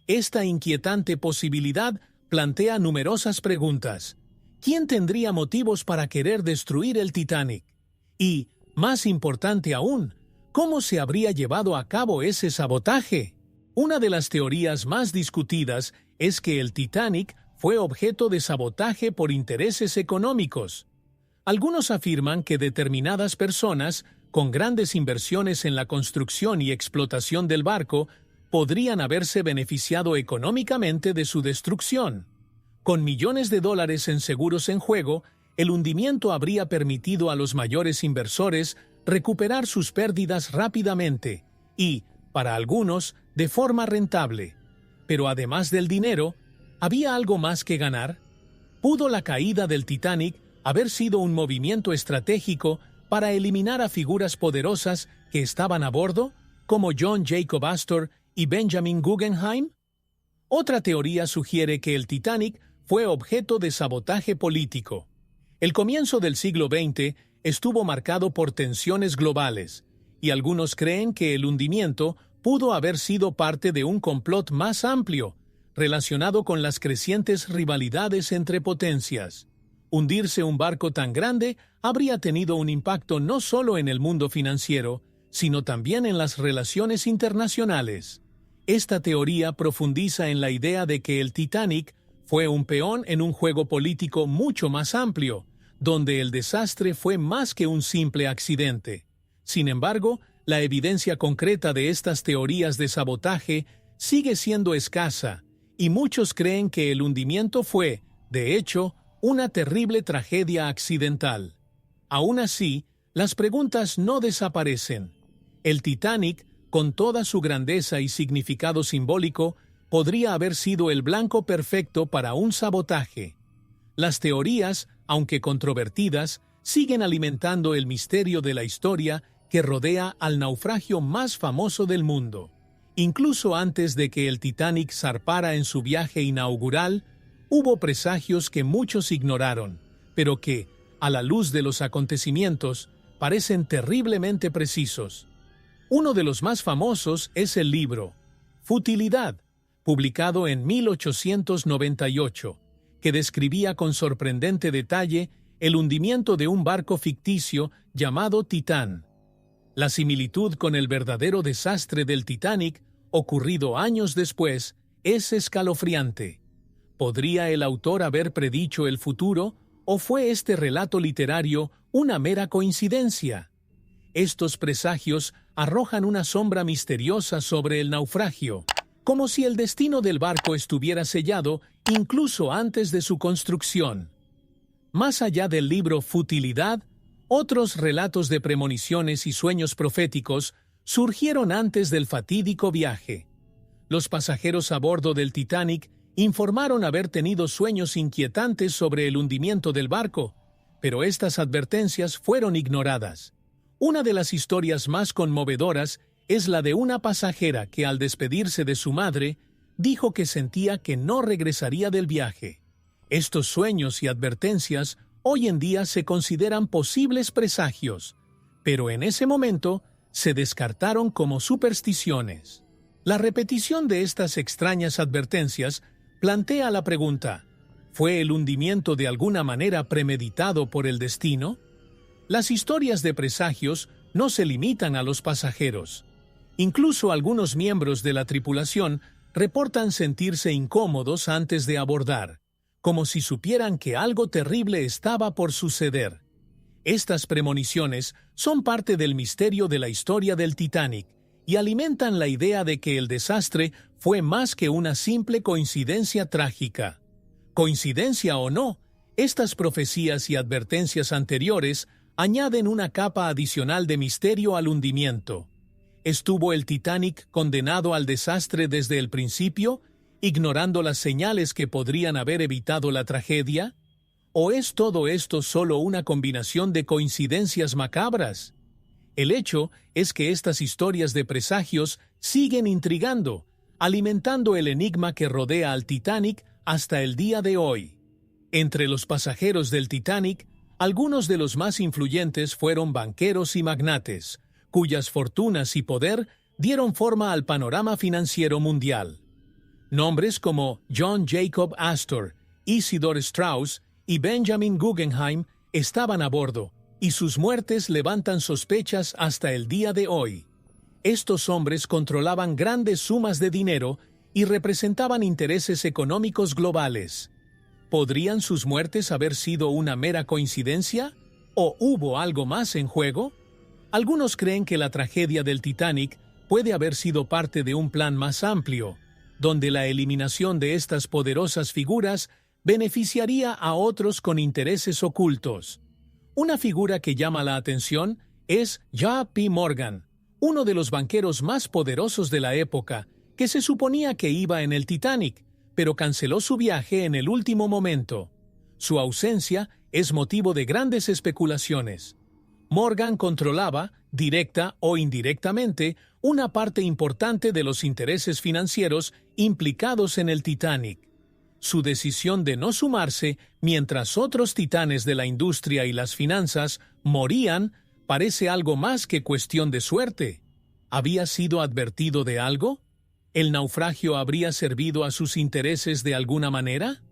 Esta inquietante posibilidad plantea numerosas preguntas. ¿Quién tendría motivos para querer destruir el Titanic? Y, más importante aún, ¿cómo se habría llevado a cabo ese sabotaje? Una de las teorías más discutidas es que el Titanic fue objeto de sabotaje por intereses económicos. Algunos afirman que determinadas personas, con grandes inversiones en la construcción y explotación del barco, podrían haberse beneficiado económicamente de su destrucción. Con millones de dólares en seguros en juego, el hundimiento habría permitido a los mayores inversores recuperar sus pérdidas rápidamente y, para algunos, de forma rentable. Pero además del dinero, ¿había algo más que ganar? ¿Pudo la caída del Titanic haber sido un movimiento estratégico para eliminar a figuras poderosas que estaban a bordo, como John Jacob Astor y Benjamin Guggenheim? Otra teoría sugiere que el Titanic fue objeto de sabotaje político. El comienzo del siglo XX estuvo marcado por tensiones globales, y algunos creen que el hundimiento pudo haber sido parte de un complot más amplio, relacionado con las crecientes rivalidades entre potencias. Hundirse un barco tan grande habría tenido un impacto no solo en el mundo financiero, sino también en las relaciones internacionales. Esta teoría profundiza en la idea de que el Titanic fue un peón en un juego político mucho más amplio, donde el desastre fue más que un simple accidente. Sin embargo, la evidencia concreta de estas teorías de sabotaje sigue siendo escasa, y muchos creen que el hundimiento fue, de hecho, una terrible tragedia accidental. Aún así, las preguntas no desaparecen. El Titanic, con toda su grandeza y significado simbólico, podría haber sido el blanco perfecto para un sabotaje. Las teorías, aunque controvertidas, siguen alimentando el misterio de la historia que rodea al naufragio más famoso del mundo. Incluso antes de que el Titanic zarpara en su viaje inaugural, hubo presagios que muchos ignoraron, pero que, a la luz de los acontecimientos, parecen terriblemente precisos. Uno de los más famosos es el libro Futilidad, publicado en 1898, que describía con sorprendente detalle el hundimiento de un barco ficticio llamado Titán. La similitud con el verdadero desastre del Titanic, ocurrido años después, es escalofriante. ¿Podría el autor haber predicho el futuro, o fue este relato literario una mera coincidencia? Estos presagios arrojan una sombra misteriosa sobre el naufragio, como si el destino del barco estuviera sellado incluso antes de su construcción. Más allá del libro Futilidad, otros relatos de premoniciones y sueños proféticos surgieron antes del fatídico viaje. Los pasajeros a bordo del Titanic informaron haber tenido sueños inquietantes sobre el hundimiento del barco, pero estas advertencias fueron ignoradas. Una de las historias más conmovedoras es la de una pasajera que, al despedirse de su madre, dijo que sentía que no regresaría del viaje. Estos sueños y advertencias hoy en día se consideran posibles presagios, pero en ese momento se descartaron como supersticiones. La repetición de estas extrañas advertencias plantea la pregunta: ¿fue el hundimiento de alguna manera premeditado por el destino? Las historias de presagios no se limitan a los pasajeros. Incluso algunos miembros de la tripulación reportan sentirse incómodos antes de abordar, como si supieran que algo terrible estaba por suceder. Estas premoniciones son parte del misterio de la historia del Titanic y alimentan la idea de que el desastre fue más que una simple coincidencia trágica. Coincidencia o no, estas profecías y advertencias anteriores añaden una capa adicional de misterio al hundimiento. ¿Estuvo el Titanic condenado al desastre desde el principio, ignorando las señales que podrían haber evitado la tragedia? ¿O es todo esto solo una combinación de coincidencias macabras? El hecho es que estas historias de presagios siguen intrigando, alimentando el enigma que rodea al Titanic hasta el día de hoy. Entre los pasajeros del Titanic, algunos de los más influyentes fueron banqueros y magnates, cuyas fortunas y poder dieron forma al panorama financiero mundial. Nombres como John Jacob Astor, Isidor Straus y Benjamin Guggenheim estaban a bordo, y sus muertes levantan sospechas hasta el día de hoy. Estos hombres controlaban grandes sumas de dinero y representaban intereses económicos globales. ¿Podrían sus muertes haber sido una mera coincidencia? ¿O hubo algo más en juego? Algunos creen que la tragedia del Titanic puede haber sido parte de un plan más amplio, donde la eliminación de estas poderosas figuras beneficiaría a otros con intereses ocultos. Una figura que llama la atención es J.P. Morgan, uno de los banqueros más poderosos de la época, que se suponía que iba en el Titanic, pero canceló su viaje en el último momento. Su ausencia es motivo de grandes especulaciones. Morgan controlaba, directa o indirectamente, una parte importante de los intereses financieros implicados en el Titanic. Su decisión de no sumarse mientras otros titanes de la industria y las finanzas morían parece algo más que cuestión de suerte. ¿Había sido advertido de algo? ¿El naufragio habría servido a sus intereses de alguna manera?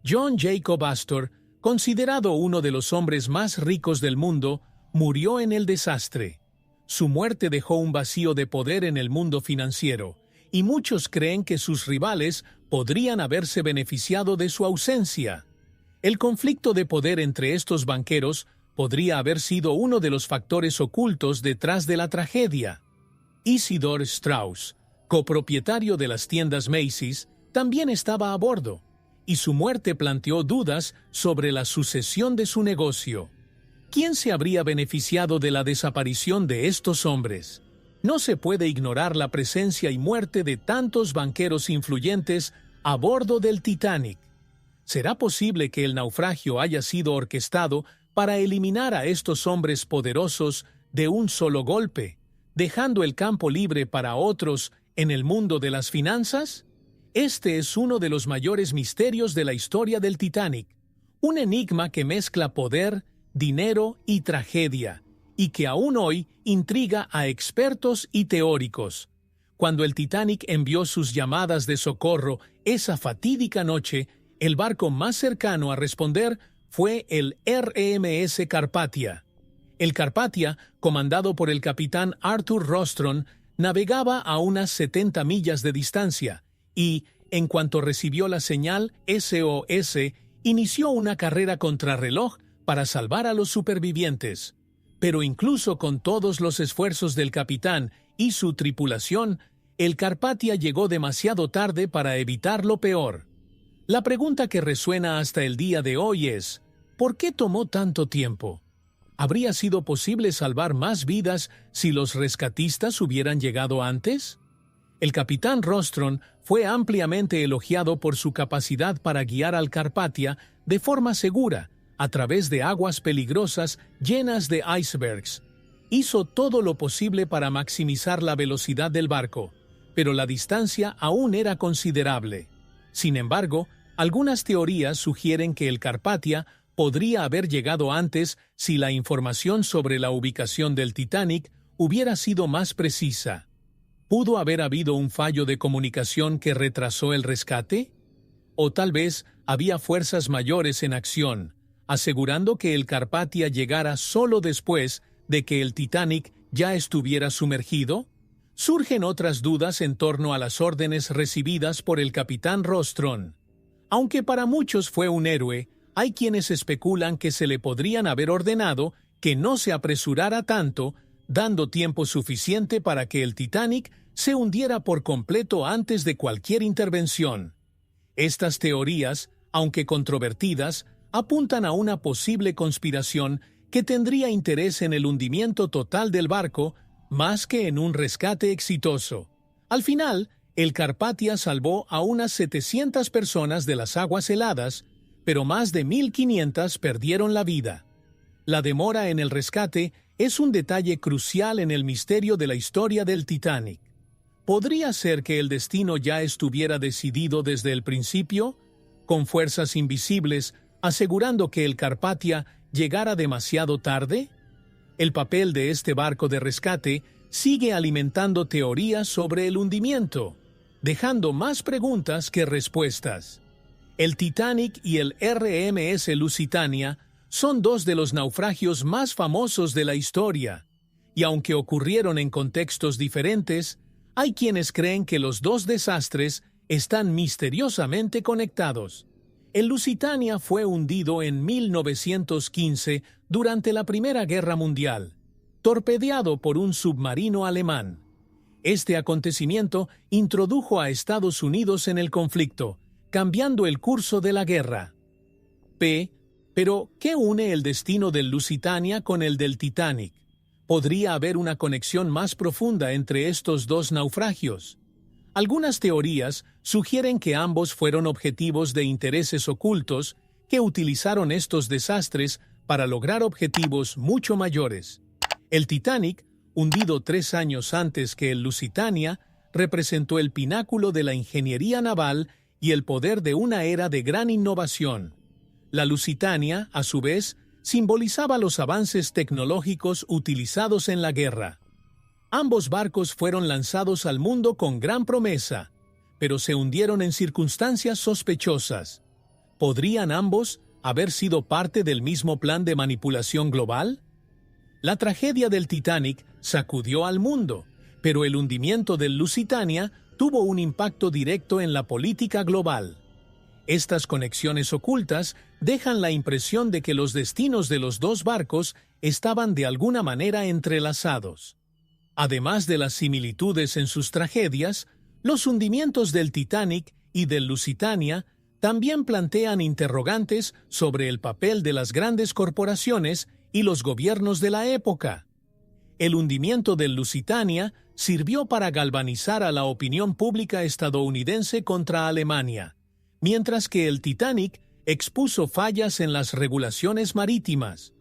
John Jacob Astor, considerado uno de los hombres más ricos del mundo, murió en el desastre. Su muerte dejó un vacío de poder en el mundo financiero, y muchos creen que sus rivales podrían haberse beneficiado de su ausencia. El conflicto de poder entre estos banqueros podría haber sido uno de los factores ocultos detrás de la tragedia. Isidor Straus, copropietario de las tiendas Macy's, también estaba a bordo, y su muerte planteó dudas sobre la sucesión de su negocio. ¿Quién se habría beneficiado de la desaparición de estos hombres? No se puede ignorar la presencia y muerte de tantos banqueros influyentes a bordo del Titanic. ¿Será posible que el naufragio haya sido orquestado para eliminar a estos hombres poderosos de un solo golpe, dejando el campo libre para otros en el mundo de las finanzas? Este es uno de los mayores misterios de la historia del Titanic, un enigma que mezcla poder, dinero y tragedia, y que aún hoy intriga a expertos y teóricos. Cuando el Titanic envió sus llamadas de socorro esa fatídica noche, el barco más cercano a responder fue el RMS Carpathia. El Carpathia, comandado por el capitán Arthur Rostron, navegaba a unas 70 millas de distancia y, en cuanto recibió la señal SOS, inició una carrera contrarreloj para salvar a los supervivientes. Pero incluso con todos los esfuerzos del capitán y su tripulación, el Carpathia llegó demasiado tarde para evitar lo peor. La pregunta que resuena hasta el día de hoy es, ¿por qué tomó tanto tiempo? ¿Habría sido posible salvar más vidas si los rescatistas hubieran llegado antes? El capitán Rostron fue ampliamente elogiado por su capacidad para guiar al Carpathia de forma segura, a través de aguas peligrosas llenas de icebergs. Hizo todo lo posible para maximizar la velocidad del barco, pero la distancia aún era considerable. Sin embargo, algunas teorías sugieren que el Carpathia podría haber llegado antes si la información sobre la ubicación del Titanic hubiera sido más precisa. ¿Pudo haber habido un fallo de comunicación que retrasó el rescate? ¿O tal vez había fuerzas mayores en acción, asegurando que el Carpathia llegara solo después de que el Titanic ya estuviera sumergido? Surgen otras dudas en torno a las órdenes recibidas por el capitán Rostron. Aunque para muchos fue un héroe, hay quienes especulan que se le podrían haber ordenado que no se apresurara tanto, dando tiempo suficiente para que el Titanic se hundiera por completo antes de cualquier intervención. Estas teorías, aunque controvertidas, apuntan a una posible conspiración que tendría interés en el hundimiento total del barco más que en un rescate exitoso. Al final, el Carpathia salvó a unas 700 personas de las aguas heladas, pero más de 1.500 perdieron la vida. La demora en el rescate es un detalle crucial en el misterio de la historia del Titanic. ¿Podría ser que el destino ya estuviera decidido desde el principio, con fuerzas invisibles asegurando que el Carpathia llegara demasiado tarde? El papel de este barco de rescate sigue alimentando teorías sobre el hundimiento, dejando más preguntas que respuestas. El Titanic y el RMS Lusitania son dos de los naufragios más famosos de la historia, y aunque ocurrieron en contextos diferentes, hay quienes creen que los dos desastres están misteriosamente conectados. El Lusitania fue hundido en 1915 durante la Primera Guerra Mundial, torpedeado por un submarino alemán. Este acontecimiento introdujo a Estados Unidos en el conflicto, cambiando el curso de la guerra. Pero, ¿qué une el destino del Lusitania con el del Titanic? ¿Podría haber una conexión más profunda entre estos dos naufragios? Algunas teorías sugieren que ambos fueron objetivos de intereses ocultos que utilizaron estos desastres para lograr objetivos mucho mayores. El Titanic, hundido 3 años antes que el Lusitania, representó el pináculo de la ingeniería naval y el poder de una era de gran innovación. La Lusitania, a su vez, simbolizaba los avances tecnológicos utilizados en la guerra. Ambos barcos fueron lanzados al mundo con gran promesa, pero se hundieron en circunstancias sospechosas. ¿Podrían ambos haber sido parte del mismo plan de manipulación global? La tragedia del Titanic sacudió al mundo, pero el hundimiento del Lusitania tuvo un impacto directo en la política global. Estas conexiones ocultas dejan la impresión de que los destinos de los dos barcos estaban de alguna manera entrelazados. Además de las similitudes en sus tragedias, los hundimientos del Titanic y del Lusitania también plantean interrogantes sobre el papel de las grandes corporaciones y los gobiernos de la época. El hundimiento del Lusitania sirvió para galvanizar a la opinión pública estadounidense contra Alemania, mientras que el Titanic expuso fallas en las regulaciones marítimas.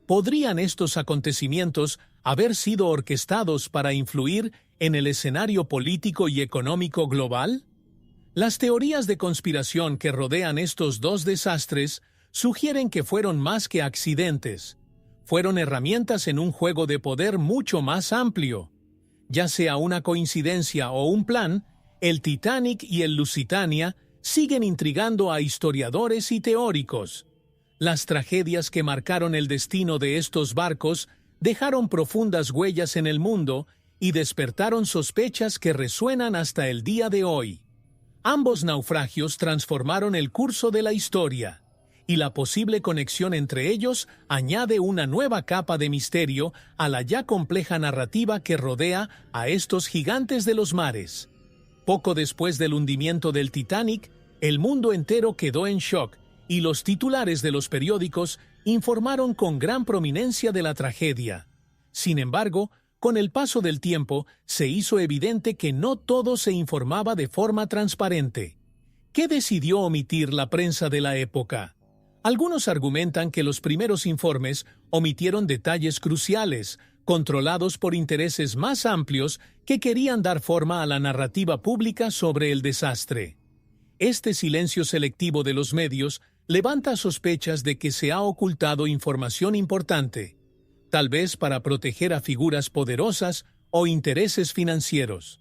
¿Podrían estos acontecimientos haber sido orquestados para influir en el escenario político y económico global? Las teorías de conspiración que rodean estos dos desastres sugieren que fueron más que accidentes. Fueron herramientas en un juego de poder mucho más amplio. Ya sea una coincidencia o un plan, el Titanic y el Lusitania siguen intrigando a historiadores y teóricos. Las tragedias que marcaron el destino de estos barcos dejaron profundas huellas en el mundo y despertaron sospechas que resuenan hasta el día de hoy. Ambos naufragios transformaron el curso de la historia, y la posible conexión entre ellos añade una nueva capa de misterio a la ya compleja narrativa que rodea a estos gigantes de los mares. Poco después del hundimiento del Titanic, el mundo entero quedó en shock, y los titulares de los periódicos informaron con gran prominencia de la tragedia. Sin embargo, con el paso del tiempo, se hizo evidente que no todo se informaba de forma transparente. ¿Qué decidió omitir la prensa de la época? Algunos argumentan que los primeros informes omitieron detalles cruciales, controlados por intereses más amplios que querían dar forma a la narrativa pública sobre el desastre. Este silencio selectivo de los medios levanta sospechas de que se ha ocultado información importante, tal vez para proteger a figuras poderosas o intereses financieros.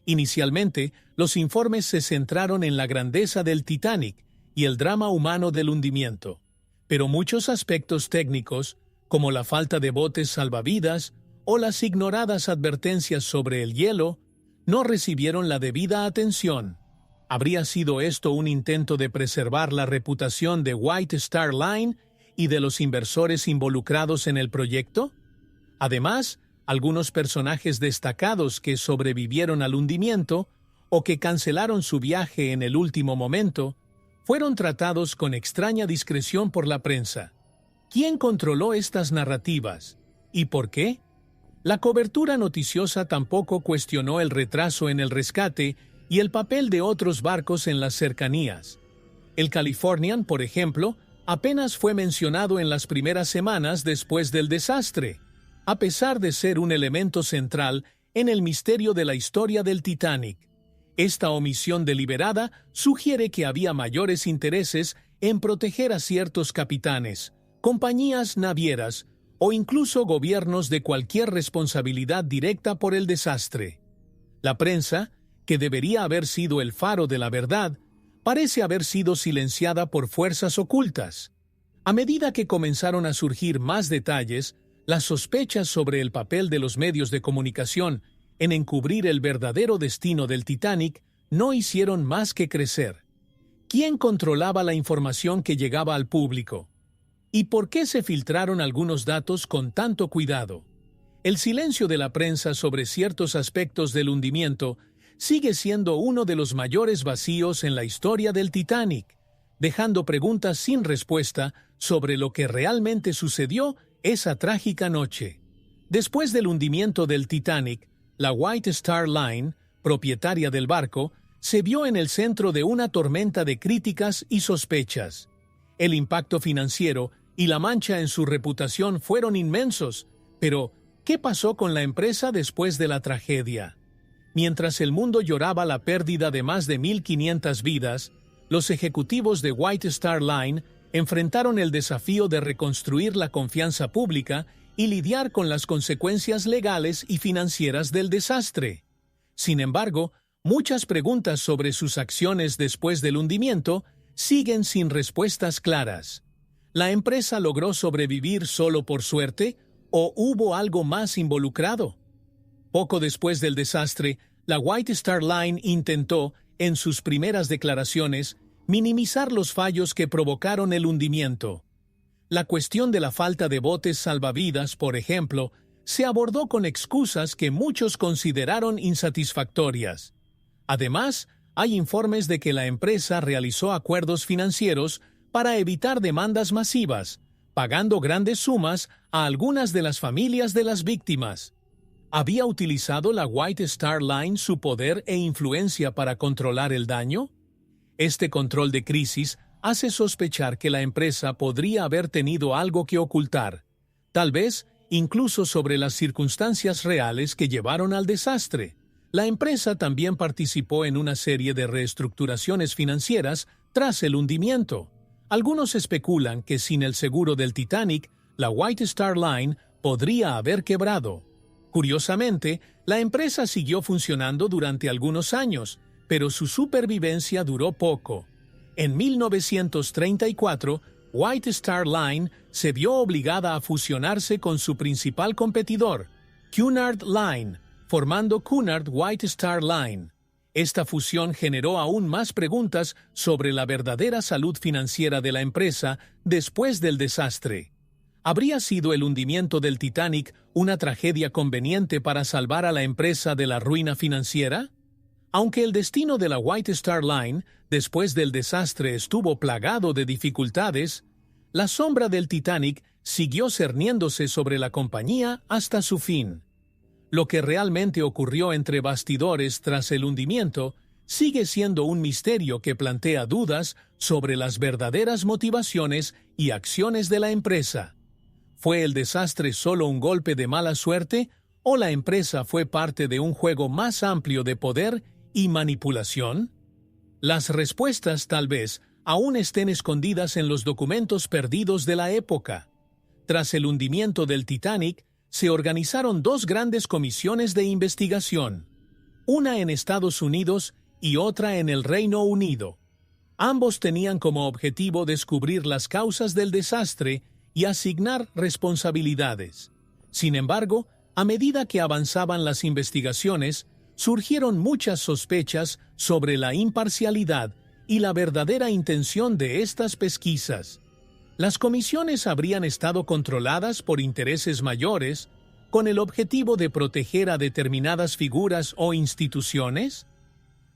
Inicialmente, los informes se centraron en la grandeza del Titanic y el drama humano del hundimiento, pero muchos aspectos técnicos, como la falta de botes salvavidas o las ignoradas advertencias sobre el hielo, no recibieron la debida atención. ¿Habría sido esto un intento de preservar la reputación de White Star Line y de los inversores involucrados en el proyecto? Además, algunos personajes destacados que sobrevivieron al hundimiento o que cancelaron su viaje en el último momento fueron tratados con extraña discreción por la prensa. ¿Quién controló estas narrativas? ¿Y por qué? La cobertura noticiosa tampoco cuestionó el retraso en el rescate y el papel de otros barcos en las cercanías. El Californian, por ejemplo, apenas fue mencionado en las primeras semanas después del desastre, a pesar de ser un elemento central en el misterio de la historia del Titanic. Esta omisión deliberada sugiere que había mayores intereses en proteger a ciertos capitanes, compañías navieras o incluso gobiernos de cualquier responsabilidad directa por el desastre. La prensa, que debería haber sido el faro de la verdad, parece haber sido silenciada por fuerzas ocultas. A medida que comenzaron a surgir más detalles, las sospechas sobre el papel de los medios de comunicación en encubrir el verdadero destino del Titanic no hicieron más que crecer. ¿Quién controlaba la información que llegaba al público? ¿Y por qué se filtraron algunos datos con tanto cuidado? El silencio de la prensa sobre ciertos aspectos del hundimiento sigue siendo uno de los mayores vacíos en la historia del Titanic, dejando preguntas sin respuesta sobre lo que realmente sucedió esa trágica noche. Después del hundimiento del Titanic, la White Star Line, propietaria del barco, se vio en el centro de una tormenta de críticas y sospechas. El impacto financiero y la mancha en su reputación fueron inmensos, pero ¿qué pasó con la empresa después de la tragedia? Mientras el mundo lloraba la pérdida de más de 1.500 vidas, los ejecutivos de White Star Line enfrentaron el desafío de reconstruir la confianza pública y lidiar con las consecuencias legales y financieras del desastre. Sin embargo, muchas preguntas sobre sus acciones después del hundimiento siguen sin respuestas claras. ¿La empresa logró sobrevivir solo por suerte o hubo algo más involucrado? Poco después del desastre, la White Star Line intentó, en sus primeras declaraciones, minimizar los fallos que provocaron el hundimiento. La cuestión de la falta de botes salvavidas, por ejemplo, se abordó con excusas que muchos consideraron insatisfactorias. Además, hay informes de que la empresa realizó acuerdos financieros para evitar demandas masivas, pagando grandes sumas a algunas de las familias de las víctimas. ¿Había utilizado la White Star Line su poder e influencia para controlar el daño? Este control de crisis hace sospechar que la empresa podría haber tenido algo que ocultar, tal vez incluso sobre las circunstancias reales que llevaron al desastre. La empresa también participó en una serie de reestructuraciones financieras tras el hundimiento. Algunos especulan que sin el seguro del Titanic, la White Star Line podría haber quebrado. Curiosamente, la empresa siguió funcionando durante algunos años, pero su supervivencia duró poco. En 1934, White Star Line se vio obligada a fusionarse con su principal competidor, Cunard Line, formando Cunard White Star Line. Esta fusión generó aún más preguntas sobre la verdadera salud financiera de la empresa después del desastre. ¿Habría sido el hundimiento del Titanic una tragedia conveniente para salvar a la empresa de la ruina financiera? Aunque el destino de la White Star Line después del desastre estuvo plagado de dificultades, la sombra del Titanic siguió cerniéndose sobre la compañía hasta su fin. Lo que realmente ocurrió entre bastidores tras el hundimiento sigue siendo un misterio que plantea dudas sobre las verdaderas motivaciones y acciones de la empresa. ¿Fue el desastre solo un golpe de mala suerte o la empresa fue parte de un juego más amplio de poder y manipulación? Las respuestas tal vez aún estén escondidas en los documentos perdidos de la época. Tras el hundimiento del Titanic, se organizaron dos grandes comisiones de investigación, una en Estados Unidos y otra en el Reino Unido. Ambos tenían como objetivo descubrir las causas del desastre y asignar responsabilidades. Sin embargo, a medida que avanzaban las investigaciones, surgieron muchas sospechas sobre la imparcialidad y la verdadera intención de estas pesquisas. Las comisiones habrían estado controladas por intereses mayores, con el objetivo de proteger a determinadas figuras o instituciones.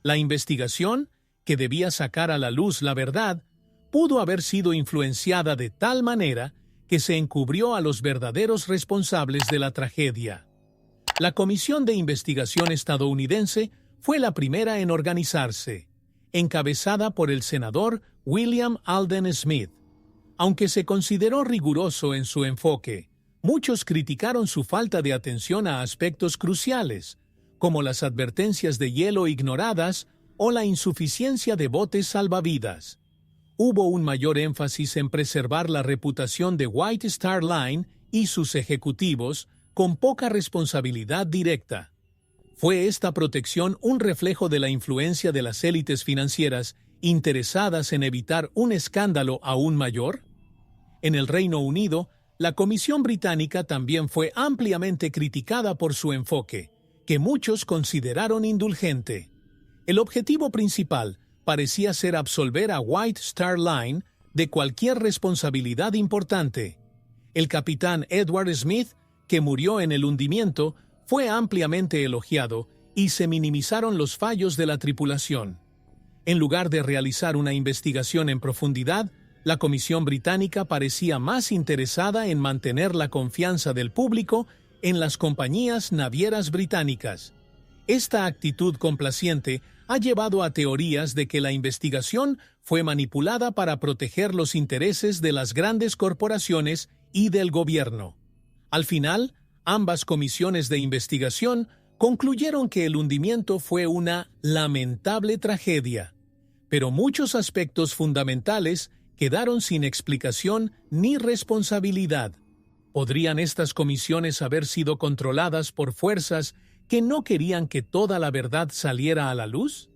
La investigación, que debía sacar a la luz la verdad, pudo haber sido influenciada de tal manera que se encubrió a los verdaderos responsables de la tragedia. La Comisión de Investigación estadounidense fue la primera en organizarse, encabezada por el senador William Alden Smith. Aunque se consideró riguroso en su enfoque, muchos criticaron su falta de atención a aspectos cruciales, como las advertencias de hielo ignoradas o la insuficiencia de botes salvavidas. Hubo un mayor énfasis en preservar la reputación de White Star Line y sus ejecutivos con poca responsabilidad directa. ¿Fue esta protección un reflejo de la influencia de las élites financieras interesadas en evitar un escándalo aún mayor? En el Reino Unido, la Comisión Británica también fue ampliamente criticada por su enfoque, que muchos consideraron indulgente. El objetivo principal parecía ser absolver a White Star Line de cualquier responsabilidad importante. El capitán Edward Smith, que murió en el hundimiento, fue ampliamente elogiado y se minimizaron los fallos de la tripulación. En lugar de realizar una investigación en profundidad, la Comisión Británica parecía más interesada en mantener la confianza del público en las compañías navieras británicas. Esta actitud complaciente ha llevado a teorías de que la investigación fue manipulada para proteger los intereses de las grandes corporaciones y del gobierno. Al final, ambas comisiones de investigación concluyeron que el hundimiento fue una lamentable tragedia, pero muchos aspectos fundamentales quedaron sin explicación ni responsabilidad. ¿Podrían estas comisiones haber sido controladas por fuerzas que no querían que toda la verdad saliera a la luz?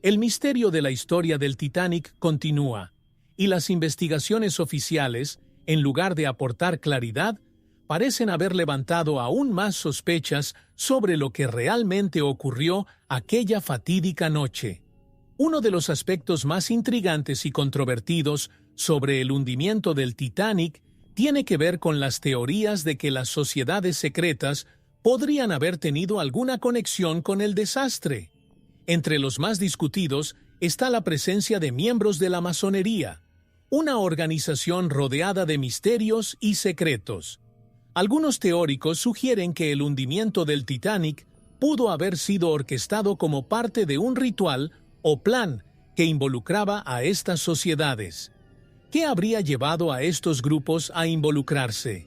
El misterio de la historia del Titanic continúa, y las investigaciones oficiales, en lugar de aportar claridad, parecen haber levantado aún más sospechas sobre lo que realmente ocurrió aquella fatídica noche. Uno de los aspectos más intrigantes y controvertidos sobre el hundimiento del Titanic tiene que ver con las teorías de que las sociedades secretas podrían haber tenido alguna conexión con el desastre. Entre los más discutidos está la presencia de miembros de la masonería. una organización rodeada de misterios y secretos. Algunos teóricos sugieren que el hundimiento del Titanic pudo haber sido orquestado como parte de un ritual o plan que involucraba a estas sociedades. ¿Qué habría llevado a estos grupos a involucrarse?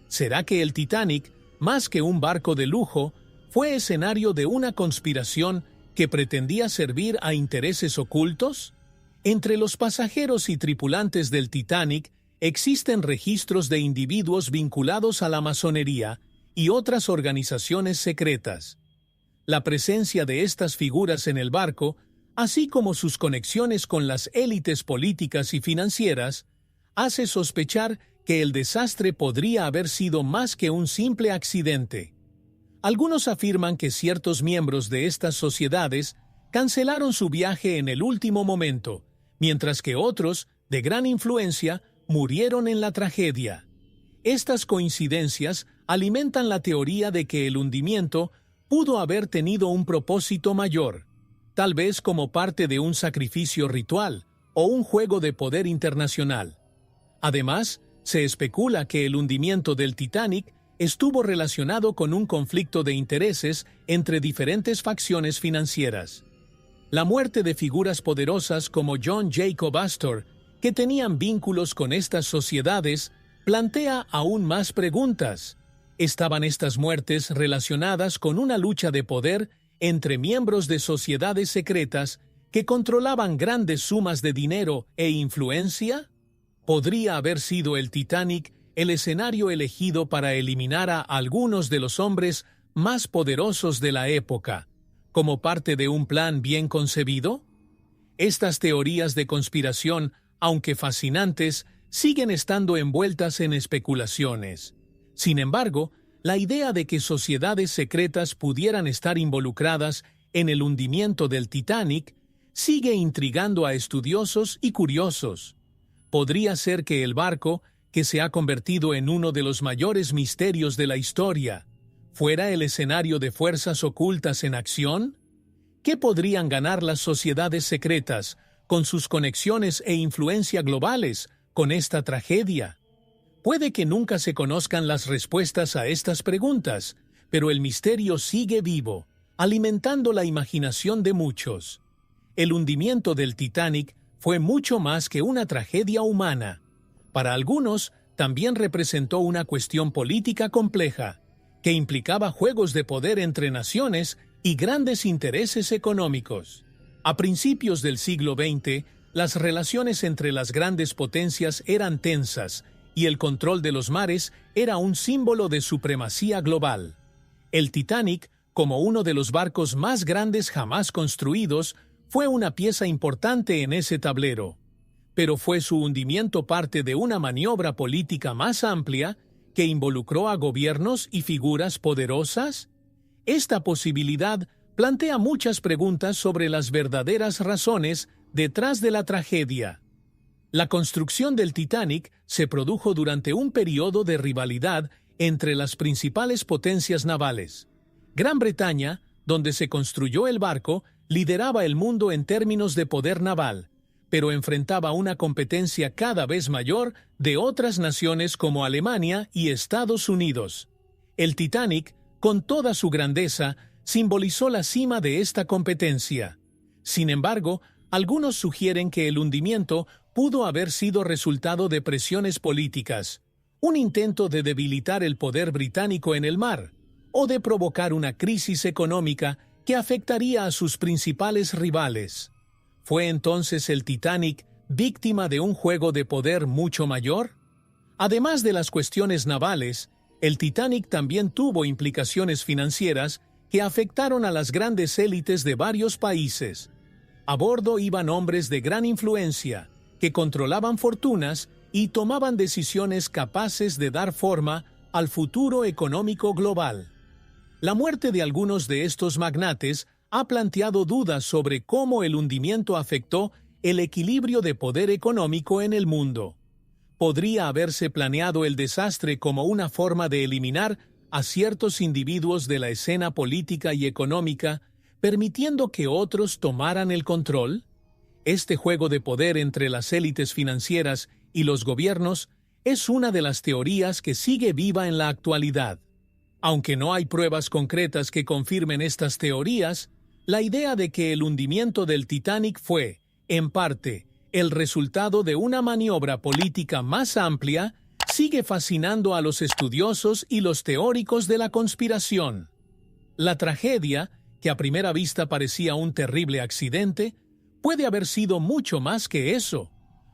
¿Será que el Titanic, más que un barco de lujo, fue escenario de una conspiración que pretendía servir a intereses ocultos? Entre los pasajeros y tripulantes del Titanic existen registros de individuos vinculados a la masonería y otras organizaciones secretas. La presencia de estas figuras en el barco, así como sus conexiones con las élites políticas y financieras, hace sospechar que el desastre podría haber sido más que un simple accidente. Algunos afirman que ciertos miembros de estas sociedades cancelaron su viaje en el último momento, mientras que otros, de gran influencia, murieron en la tragedia. Estas coincidencias alimentan la teoría de que el hundimiento pudo haber tenido un propósito mayor, tal vez como parte de un sacrificio ritual o un juego de poder internacional. Además, se especula que el hundimiento del Titanic estuvo relacionado con un conflicto de intereses entre diferentes facciones financieras. La muerte de figuras poderosas como John Jacob Astor, que tenían vínculos con estas sociedades, plantea aún más preguntas. ¿Estaban estas muertes relacionadas con una lucha de poder entre miembros de sociedades secretas que controlaban grandes sumas de dinero e influencia? ¿Podría haber sido el Titanic el escenario elegido para eliminar a algunos de los hombres más poderosos de la época, como parte de un plan bien concebido? Estas teorías de conspiración, aunque fascinantes, siguen estando envueltas en especulaciones. Sin embargo, la idea de que sociedades secretas pudieran estar involucradas en el hundimiento del Titanic sigue intrigando a estudiosos y curiosos. Podría ser que el barco, que se ha convertido en uno de los mayores misterios de la historia, fuera el escenario de fuerzas ocultas en acción. ¿Qué podrían ganar las sociedades secretas, con sus conexiones e influencia globales, con esta tragedia? Puede que nunca se conozcan las respuestas a estas preguntas, pero el misterio sigue vivo, alimentando la imaginación de muchos. El hundimiento del Titanic fue mucho más que una tragedia humana. Para algunos, también representó una cuestión política compleja, que implicaba juegos de poder entre naciones y grandes intereses económicos. A principios del siglo XX, las relaciones entre las grandes potencias eran tensas y el control de los mares era un símbolo de supremacía global. El Titanic, como uno de los barcos más grandes jamás construidos, fue una pieza importante en ese tablero. Pero ¿fue su hundimiento parte de una maniobra política más amplia que involucró a gobiernos y figuras poderosas? Esta posibilidad plantea muchas preguntas sobre las verdaderas razones detrás de la tragedia. La construcción del Titanic se produjo durante un periodo de rivalidad entre las principales potencias navales. Gran Bretaña, donde se construyó el barco, lideraba el mundo en términos de poder naval, pero enfrentaba una competencia cada vez mayor de otras naciones como Alemania y Estados Unidos. El Titanic, con toda su grandeza, simbolizó la cima de esta competencia. Sin embargo, algunos sugieren que el hundimiento pudo haber sido resultado de presiones políticas, un intento de debilitar el poder británico en el mar, o de provocar una crisis económica que afectaría a sus principales rivales. ¿Fue entonces el Titanic víctima de un juego de poder mucho mayor? Además de las cuestiones navales, el Titanic también tuvo implicaciones financieras que afectaron a las grandes élites de varios países. A bordo iban hombres de gran influencia, que controlaban fortunas y tomaban decisiones capaces de dar forma al futuro económico global. La muerte de algunos de estos magnates ha planteado dudas sobre cómo el hundimiento afectó el equilibrio de poder económico en el mundo. ¿Podría haberse planeado el desastre como una forma de eliminar a ciertos individuos de la escena política y económica, permitiendo que otros tomaran el control? Este juego de poder entre las élites financieras y los gobiernos es una de las teorías que sigue viva en la actualidad. Aunque no hay pruebas concretas que confirmen estas teorías, la idea de que el hundimiento del Titanic fue, en parte, el resultado de una maniobra política más amplia sigue fascinando a los estudiosos y los teóricos de la conspiración. La tragedia, que a primera vista parecía un terrible accidente, puede haber sido mucho más que eso.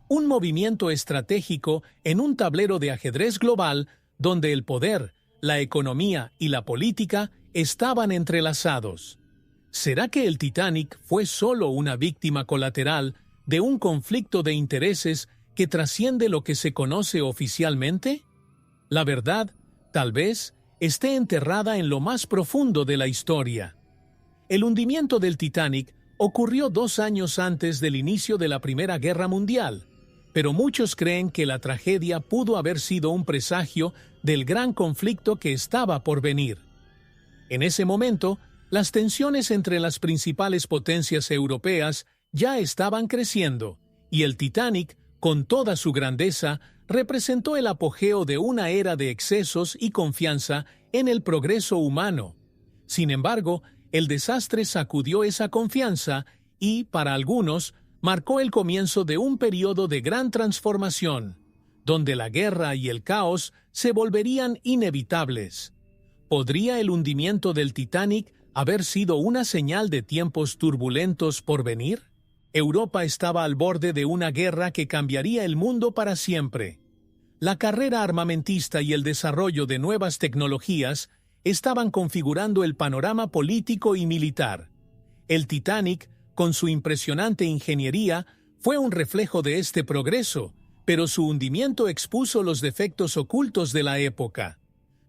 Un movimiento estratégico en un tablero de ajedrez global donde el poder, la economía y la política estaban entrelazados. ¿Será que el Titanic fue solo una víctima colateral de un conflicto de intereses que trasciende lo que se conoce oficialmente? La verdad, tal vez, esté enterrada en lo más profundo de la historia. El hundimiento del Titanic ocurrió 2 años antes del inicio de la Primera Guerra Mundial, pero muchos creen que la tragedia pudo haber sido un presagio del gran conflicto que estaba por venir. En ese momento, las tensiones entre las principales potencias europeas ya estaban creciendo, y el Titanic, con toda su grandeza, representó el apogeo de una era de excesos y confianza en el progreso humano. Sin embargo, el desastre sacudió esa confianza y, para algunos, marcó el comienzo de un periodo de gran transformación, donde la guerra y el caos se volverían inevitables. ¿Podría el hundimiento del Titanic haber sido una señal de tiempos turbulentos por venir? Europa estaba al borde de una guerra que cambiaría el mundo para siempre. La carrera armamentista y el desarrollo de nuevas tecnologías estaban configurando el panorama político y militar. El Titanic, con su impresionante ingeniería, fue un reflejo de este progreso, pero su hundimiento expuso los defectos ocultos de la época.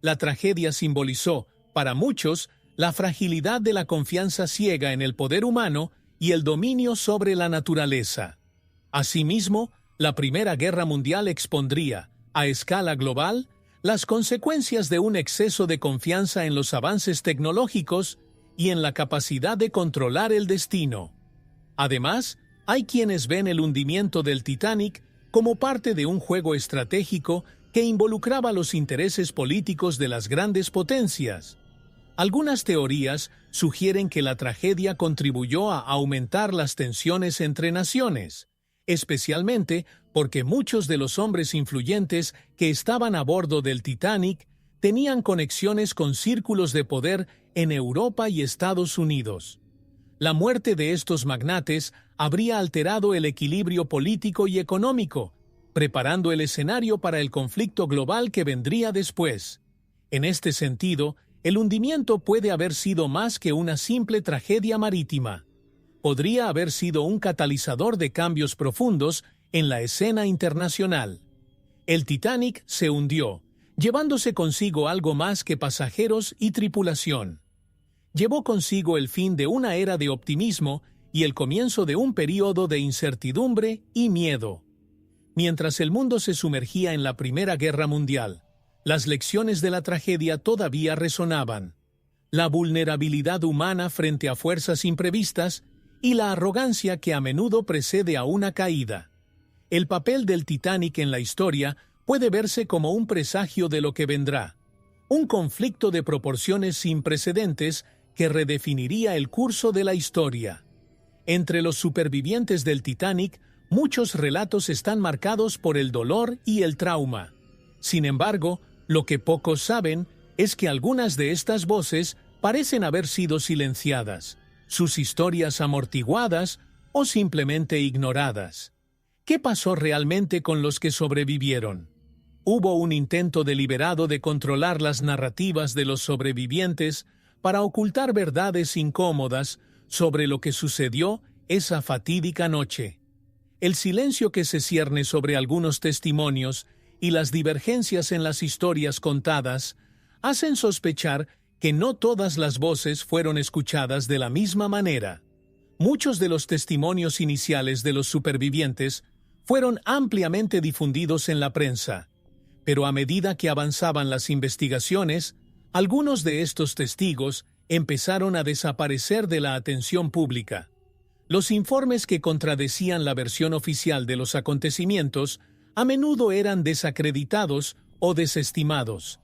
La tragedia simbolizó, para muchos, la fragilidad de la confianza ciega en el poder humano y el dominio sobre la naturaleza. Asimismo, la Primera Guerra Mundial expondría, a escala global, las consecuencias de un exceso de confianza en los avances tecnológicos y en la capacidad de controlar el destino. Además, hay quienes ven el hundimiento del Titanic como parte de un juego estratégico que involucraba los intereses políticos de las grandes potencias. Algunas teorías sugieren que la tragedia contribuyó a aumentar las tensiones entre naciones, especialmente porque muchos de los hombres influyentes que estaban a bordo del Titanic tenían conexiones con círculos de poder en Europa y Estados Unidos. La muerte de estos magnates habría alterado el equilibrio político y económico, preparando el escenario para el conflicto global que vendría después. En este sentido, el hundimiento puede haber sido más que una simple tragedia marítima. Podría haber sido un catalizador de cambios profundos en la escena internacional. El Titanic se hundió, llevándose consigo algo más que pasajeros y tripulación. Llevó consigo el fin de una era de optimismo y el comienzo de un período de incertidumbre y miedo. Mientras el mundo se sumergía en la Primera Guerra Mundial, las lecciones de la tragedia todavía resonaban. La vulnerabilidad humana frente a fuerzas imprevistas y la arrogancia que a menudo precede a una caída. El papel del Titanic en la historia puede verse como un presagio de lo que vendrá, un conflicto de proporciones sin precedentes que redefiniría el curso de la historia. Entre los supervivientes del Titanic, muchos relatos están marcados por el dolor y el trauma. Sin embargo, lo que pocos saben es que algunas de estas voces parecen haber sido silenciadas, sus historias amortiguadas o simplemente ignoradas. ¿Qué pasó realmente con los que sobrevivieron? Hubo un intento deliberado de controlar las narrativas de los sobrevivientes para ocultar verdades incómodas sobre lo que sucedió esa fatídica noche. El silencio que se cierne sobre algunos testimonios y las divergencias en las historias contadas hacen sospechar que no todas las voces fueron escuchadas de la misma manera. Muchos de los testimonios iniciales de los supervivientes fueron ampliamente difundidos en la prensa, pero a medida que avanzaban las investigaciones, algunos de estos testigos empezaron a desaparecer de la atención pública. Los informes que contradecían la versión oficial de los acontecimientos a menudo eran desacreditados o desestimados.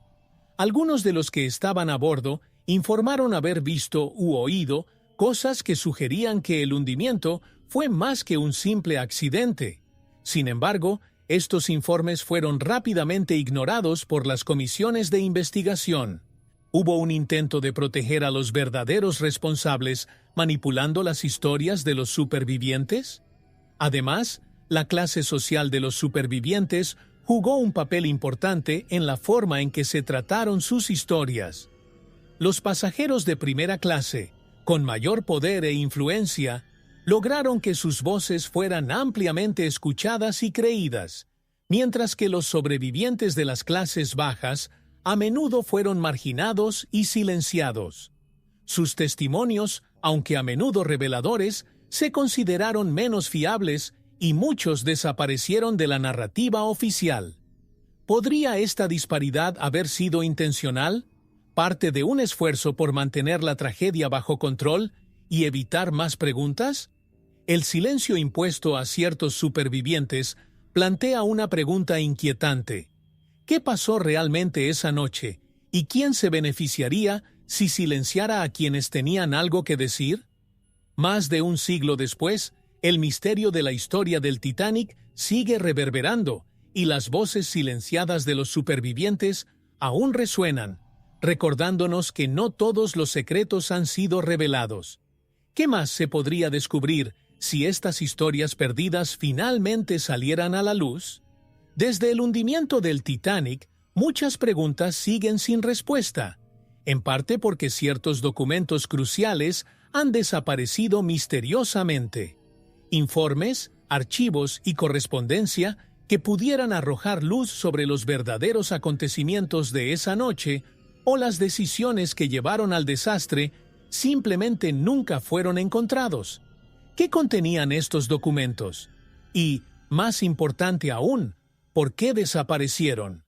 Algunos de los que estaban a bordo informaron haber visto u oído cosas que sugerían que el hundimiento fue más que un simple accidente. Sin embargo, estos informes fueron rápidamente ignorados por las comisiones de investigación. Hubo un intento de proteger a los verdaderos responsables manipulando las historias de los supervivientes. Además, la clase social de los supervivientes jugó un papel importante en la forma en que se trataron sus historias. Los pasajeros de primera clase, con mayor poder e influencia, lograron que sus voces fueran ampliamente escuchadas y creídas, mientras que los sobrevivientes de las clases bajas a menudo fueron marginados y silenciados. Sus testimonios, aunque a menudo reveladores, se consideraron menos fiables y muchos desaparecieron de la narrativa oficial. ¿Podría esta disparidad haber sido intencional? ¿Parte de un esfuerzo por mantener la tragedia bajo control y evitar más preguntas? El silencio impuesto a ciertos supervivientes plantea una pregunta inquietante. ¿Qué pasó realmente esa noche? ¿Y quién se beneficiaría si silenciara a quienes tenían algo que decir? Más de un siglo después, el misterio de la historia del Titanic sigue reverberando y las voces silenciadas de los supervivientes aún resuenan, recordándonos que no todos los secretos han sido revelados. ¿Qué más se podría descubrir si estas historias perdidas finalmente salieran a la luz? Desde el hundimiento del Titanic, muchas preguntas siguen sin respuesta, en parte porque ciertos documentos cruciales han desaparecido misteriosamente. Informes, archivos y correspondencia que pudieran arrojar luz sobre los verdaderos acontecimientos de esa noche o las decisiones que llevaron al desastre simplemente nunca fueron encontrados. ¿Qué contenían estos documentos? Y, más importante aún, ¿por qué desaparecieron?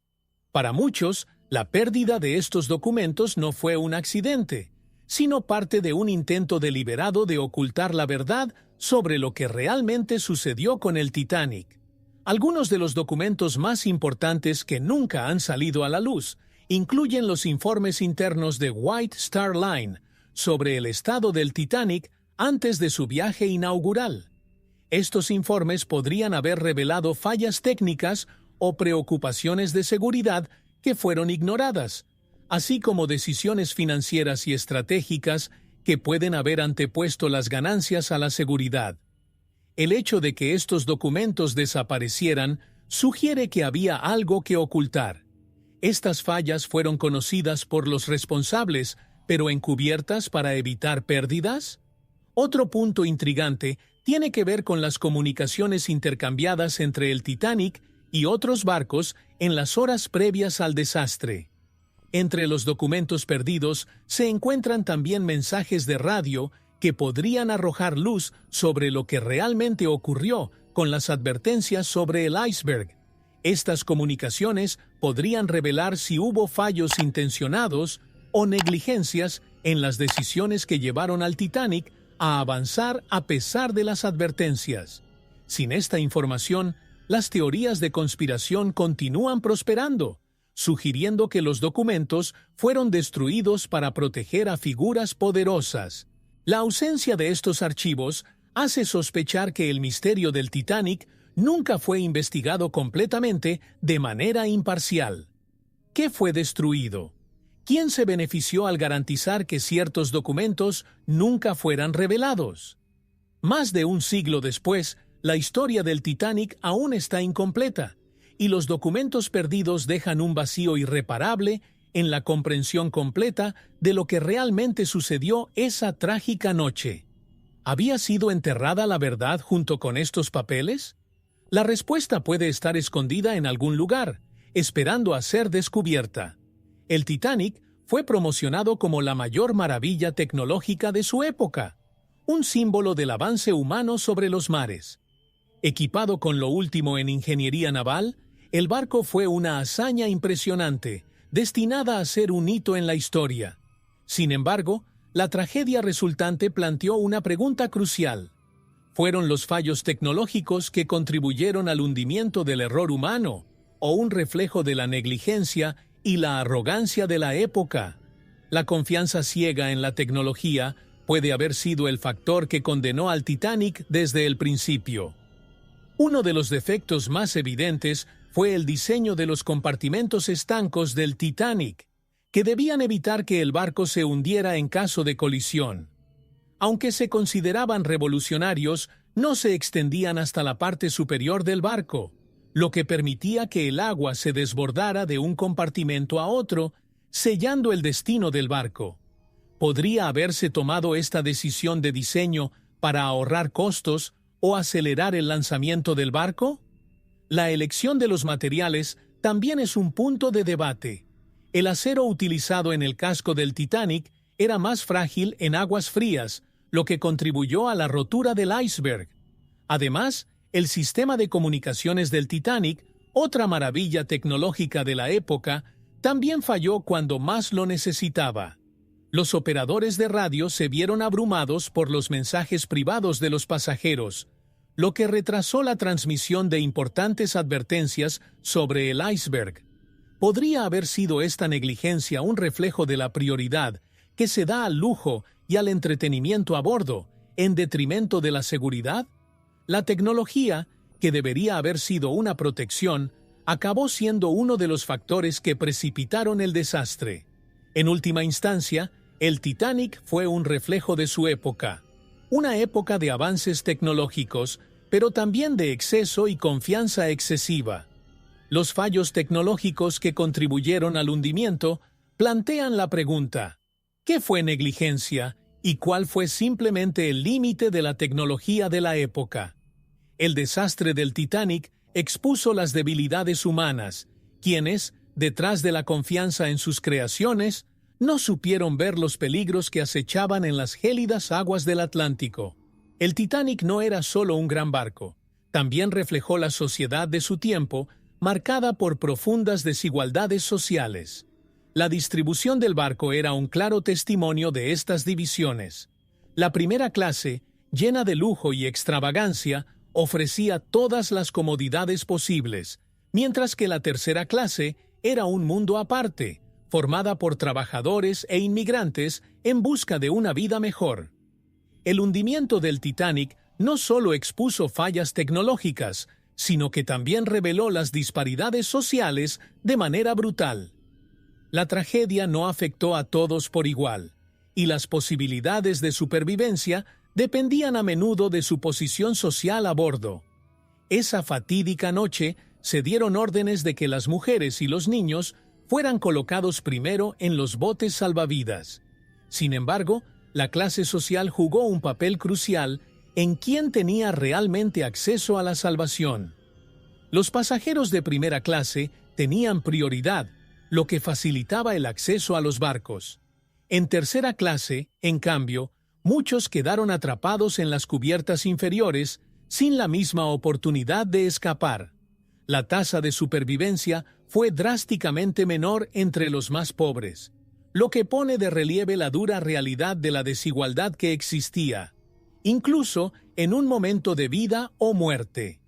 Para muchos, la pérdida de estos documentos no fue un accidente, sino parte de un intento deliberado de ocultar la verdad sobre lo que realmente sucedió con el Titanic. Algunos de los documentos más importantes que nunca han salido a la luz incluyen los informes internos de White Star Line sobre el estado del Titanic antes de su viaje inaugural. Estos informes podrían haber revelado fallas técnicas o preocupaciones de seguridad que fueron ignoradas, así como decisiones financieras y estratégicas que pueden haber antepuesto las ganancias a la seguridad. El hecho de que estos documentos desaparecieran sugiere que había algo que ocultar. Estas fallas fueron conocidas por los responsables, pero encubiertas para evitar pérdidas. Otro punto intrigante tiene que ver con las comunicaciones intercambiadas entre el Titanic y otros barcos en las horas previas al desastre. Entre los documentos perdidos se encuentran también mensajes de radio que podrían arrojar luz sobre lo que realmente ocurrió con las advertencias sobre el iceberg. Estas comunicaciones podrían revelar si hubo fallos intencionados o negligencias en las decisiones que llevaron al Titanic a avanzar a pesar de las advertencias. Sin esta información, las teorías de conspiración continúan prosperando, sugiriendo que los documentos fueron destruidos para proteger a figuras poderosas. La ausencia de estos archivos hace sospechar que el misterio del Titanic nunca fue investigado completamente de manera imparcial. ¿Qué fue destruido? ¿Quién se benefició al garantizar que ciertos documentos nunca fueran revelados? Más de un siglo después, la historia del Titanic aún está incompleta, y los documentos perdidos dejan un vacío irreparable en la comprensión completa de lo que realmente sucedió esa trágica noche. ¿Había sido enterrada la verdad junto con estos papeles? La respuesta puede estar escondida en algún lugar, esperando a ser descubierta. El Titanic fue promocionado como la mayor maravilla tecnológica de su época, un símbolo del avance humano sobre los mares. Equipado con lo último en ingeniería naval, el barco fue una hazaña impresionante, destinada a ser un hito en la historia. Sin embargo, la tragedia resultante planteó una pregunta crucial. ¿Fueron los fallos tecnológicos que contribuyeron al hundimiento del error humano, o un reflejo de la negligencia y la arrogancia de la época? La confianza ciega en la tecnología puede haber sido el factor que condenó al Titanic desde el principio. Uno de los defectos más evidentes fue el diseño de los compartimentos estancos del Titanic, que debían evitar que el barco se hundiera en caso de colisión. Aunque se consideraban revolucionarios, no se extendían hasta la parte superior del barco, lo que permitía que el agua se desbordara de un compartimento a otro, sellando el destino del barco. ¿Podría haberse tomado esta decisión de diseño para ahorrar costos o acelerar el lanzamiento del barco? La elección de los materiales también es un punto de debate. El acero utilizado en el casco del Titanic era más frágil en aguas frías, lo que contribuyó a la rotura del iceberg. Además, el sistema de comunicaciones del Titanic, otra maravilla tecnológica de la época, también falló cuando más lo necesitaba. Los operadores de radio se vieron abrumados por los mensajes privados de los pasajeros, lo que retrasó la transmisión de importantes advertencias sobre el iceberg. ¿Podría haber sido esta negligencia un reflejo de la prioridad que se da al lujo y al entretenimiento a bordo, en detrimento de la seguridad? La tecnología, que debería haber sido una protección, acabó siendo uno de los factores que precipitaron el desastre. En última instancia, el Titanic fue un reflejo de su época, una época de avances tecnológicos, pero también de exceso y confianza excesiva. Los fallos tecnológicos que contribuyeron al hundimiento plantean la pregunta: ¿qué fue negligencia y cuál fue simplemente el límite de la tecnología de la época? El desastre del Titanic expuso las debilidades humanas, quienes, detrás de la confianza en sus creaciones, no supieron ver los peligros que acechaban en las gélidas aguas del Atlántico. El Titanic no era solo un gran barco, también reflejó la sociedad de su tiempo, marcada por profundas desigualdades sociales. La distribución del barco era un claro testimonio de estas divisiones. La primera clase, llena de lujo y extravagancia, ofrecía todas las comodidades posibles, mientras que la tercera clase era un mundo aparte, formada por trabajadores e inmigrantes en busca de una vida mejor. El hundimiento del Titanic no solo expuso fallas tecnológicas, sino que también reveló las disparidades sociales de manera brutal. La tragedia no afectó a todos por igual, y las posibilidades de supervivencia dependían a menudo de su posición social a bordo. Esa fatídica noche se dieron órdenes de que las mujeres y los niños fueran colocados primero en los botes salvavidas. Sin embargo, la clase social jugó un papel crucial en quién tenía realmente acceso a la salvación. Los pasajeros de primera clase tenían prioridad, lo que facilitaba el acceso a los barcos. En tercera clase, en cambio, muchos quedaron atrapados en las cubiertas inferiores sin la misma oportunidad de escapar. La tasa de supervivencia fue drásticamente menor entre los más pobres, lo que pone de relieve la dura realidad de la desigualdad que existía, incluso en un momento de vida o muerte.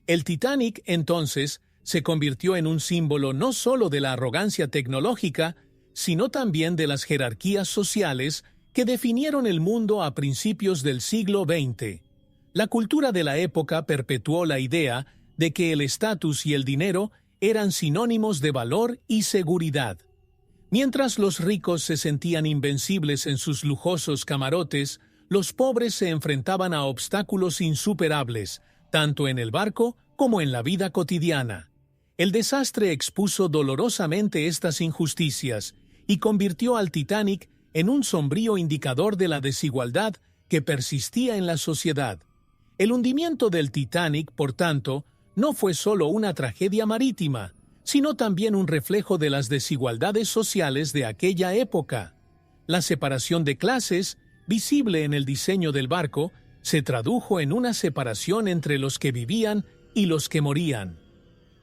El Titanic, entonces, se convirtió en un símbolo no solo de la arrogancia tecnológica, sino también de las jerarquías sociales que definieron el mundo a principios del siglo XX. La cultura de la época perpetuó la idea de que el estatus y el dinero eran sinónimos de valor y seguridad. Mientras los ricos se sentían invencibles en sus lujosos camarotes, los pobres se enfrentaban a obstáculos insuperables, tanto en el barco como en la vida cotidiana. El desastre expuso dolorosamente estas injusticias y convirtió al Titanic en un sombrío indicador de la desigualdad que persistía en la sociedad. El hundimiento del Titanic, por tanto, no fue solo una tragedia marítima, sino también un reflejo de las desigualdades sociales de aquella época. La separación de clases, visible en el diseño del barco, se tradujo en una separación entre los que vivían y los que morían.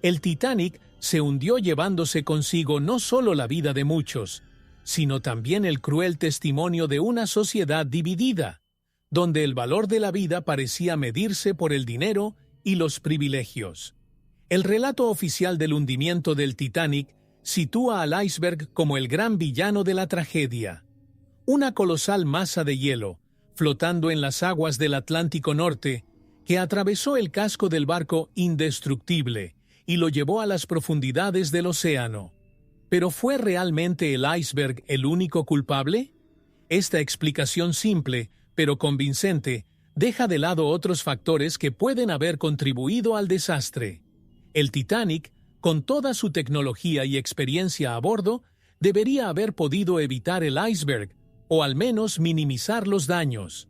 El Titanic se hundió llevándose consigo no solo la vida de muchos, sino también el cruel testimonio de una sociedad dividida. donde el valor de la vida parecía medirse por el dinero y los privilegios. El relato oficial del hundimiento del Titanic sitúa al iceberg como el gran villano de la tragedia. Una colosal masa de hielo, flotando en las aguas del Atlántico Norte, que atravesó el casco del barco indestructible y lo llevó a las profundidades del océano. ¿Pero fue realmente el iceberg el único culpable? Esta explicación simple, pero convincente, deja de lado otros factores que pueden haber contribuido al desastre. El Titanic, con toda su tecnología y experiencia a bordo, debería haber podido evitar el iceberg, o al menos minimizar los daños.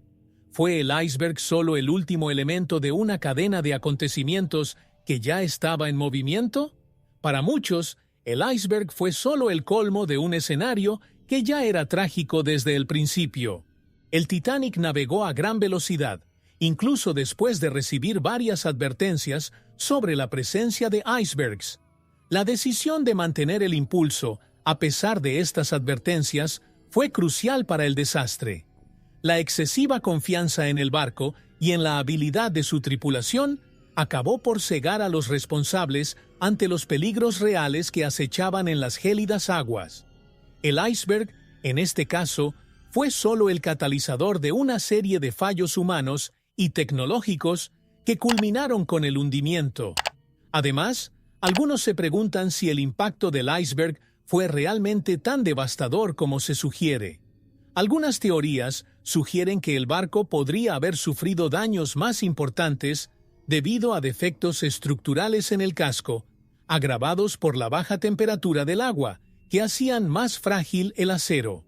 ¿Fue el iceberg solo el último elemento de una cadena de acontecimientos que ya estaba en movimiento? Para muchos, el iceberg fue solo el colmo de un escenario que ya era trágico desde el principio. El Titanic navegó a gran velocidad, incluso después de recibir varias advertencias sobre la presencia de icebergs. La decisión de mantener el impulso, a pesar de estas advertencias, fue crucial para el desastre. La excesiva confianza en el barco y en la habilidad de su tripulación acabó por cegar a los responsables ante los peligros reales que acechaban en las gélidas aguas. El iceberg, en este caso, fue solo el catalizador de una serie de fallos humanos y tecnológicos que culminaron con el hundimiento. Además, algunos se preguntan si el impacto del iceberg fue realmente tan devastador como se sugiere. Algunas teorías sugieren que el barco podría haber sufrido daños más importantes debido a defectos estructurales en el casco, agravados por la baja temperatura del agua, que hacían más frágil el acero.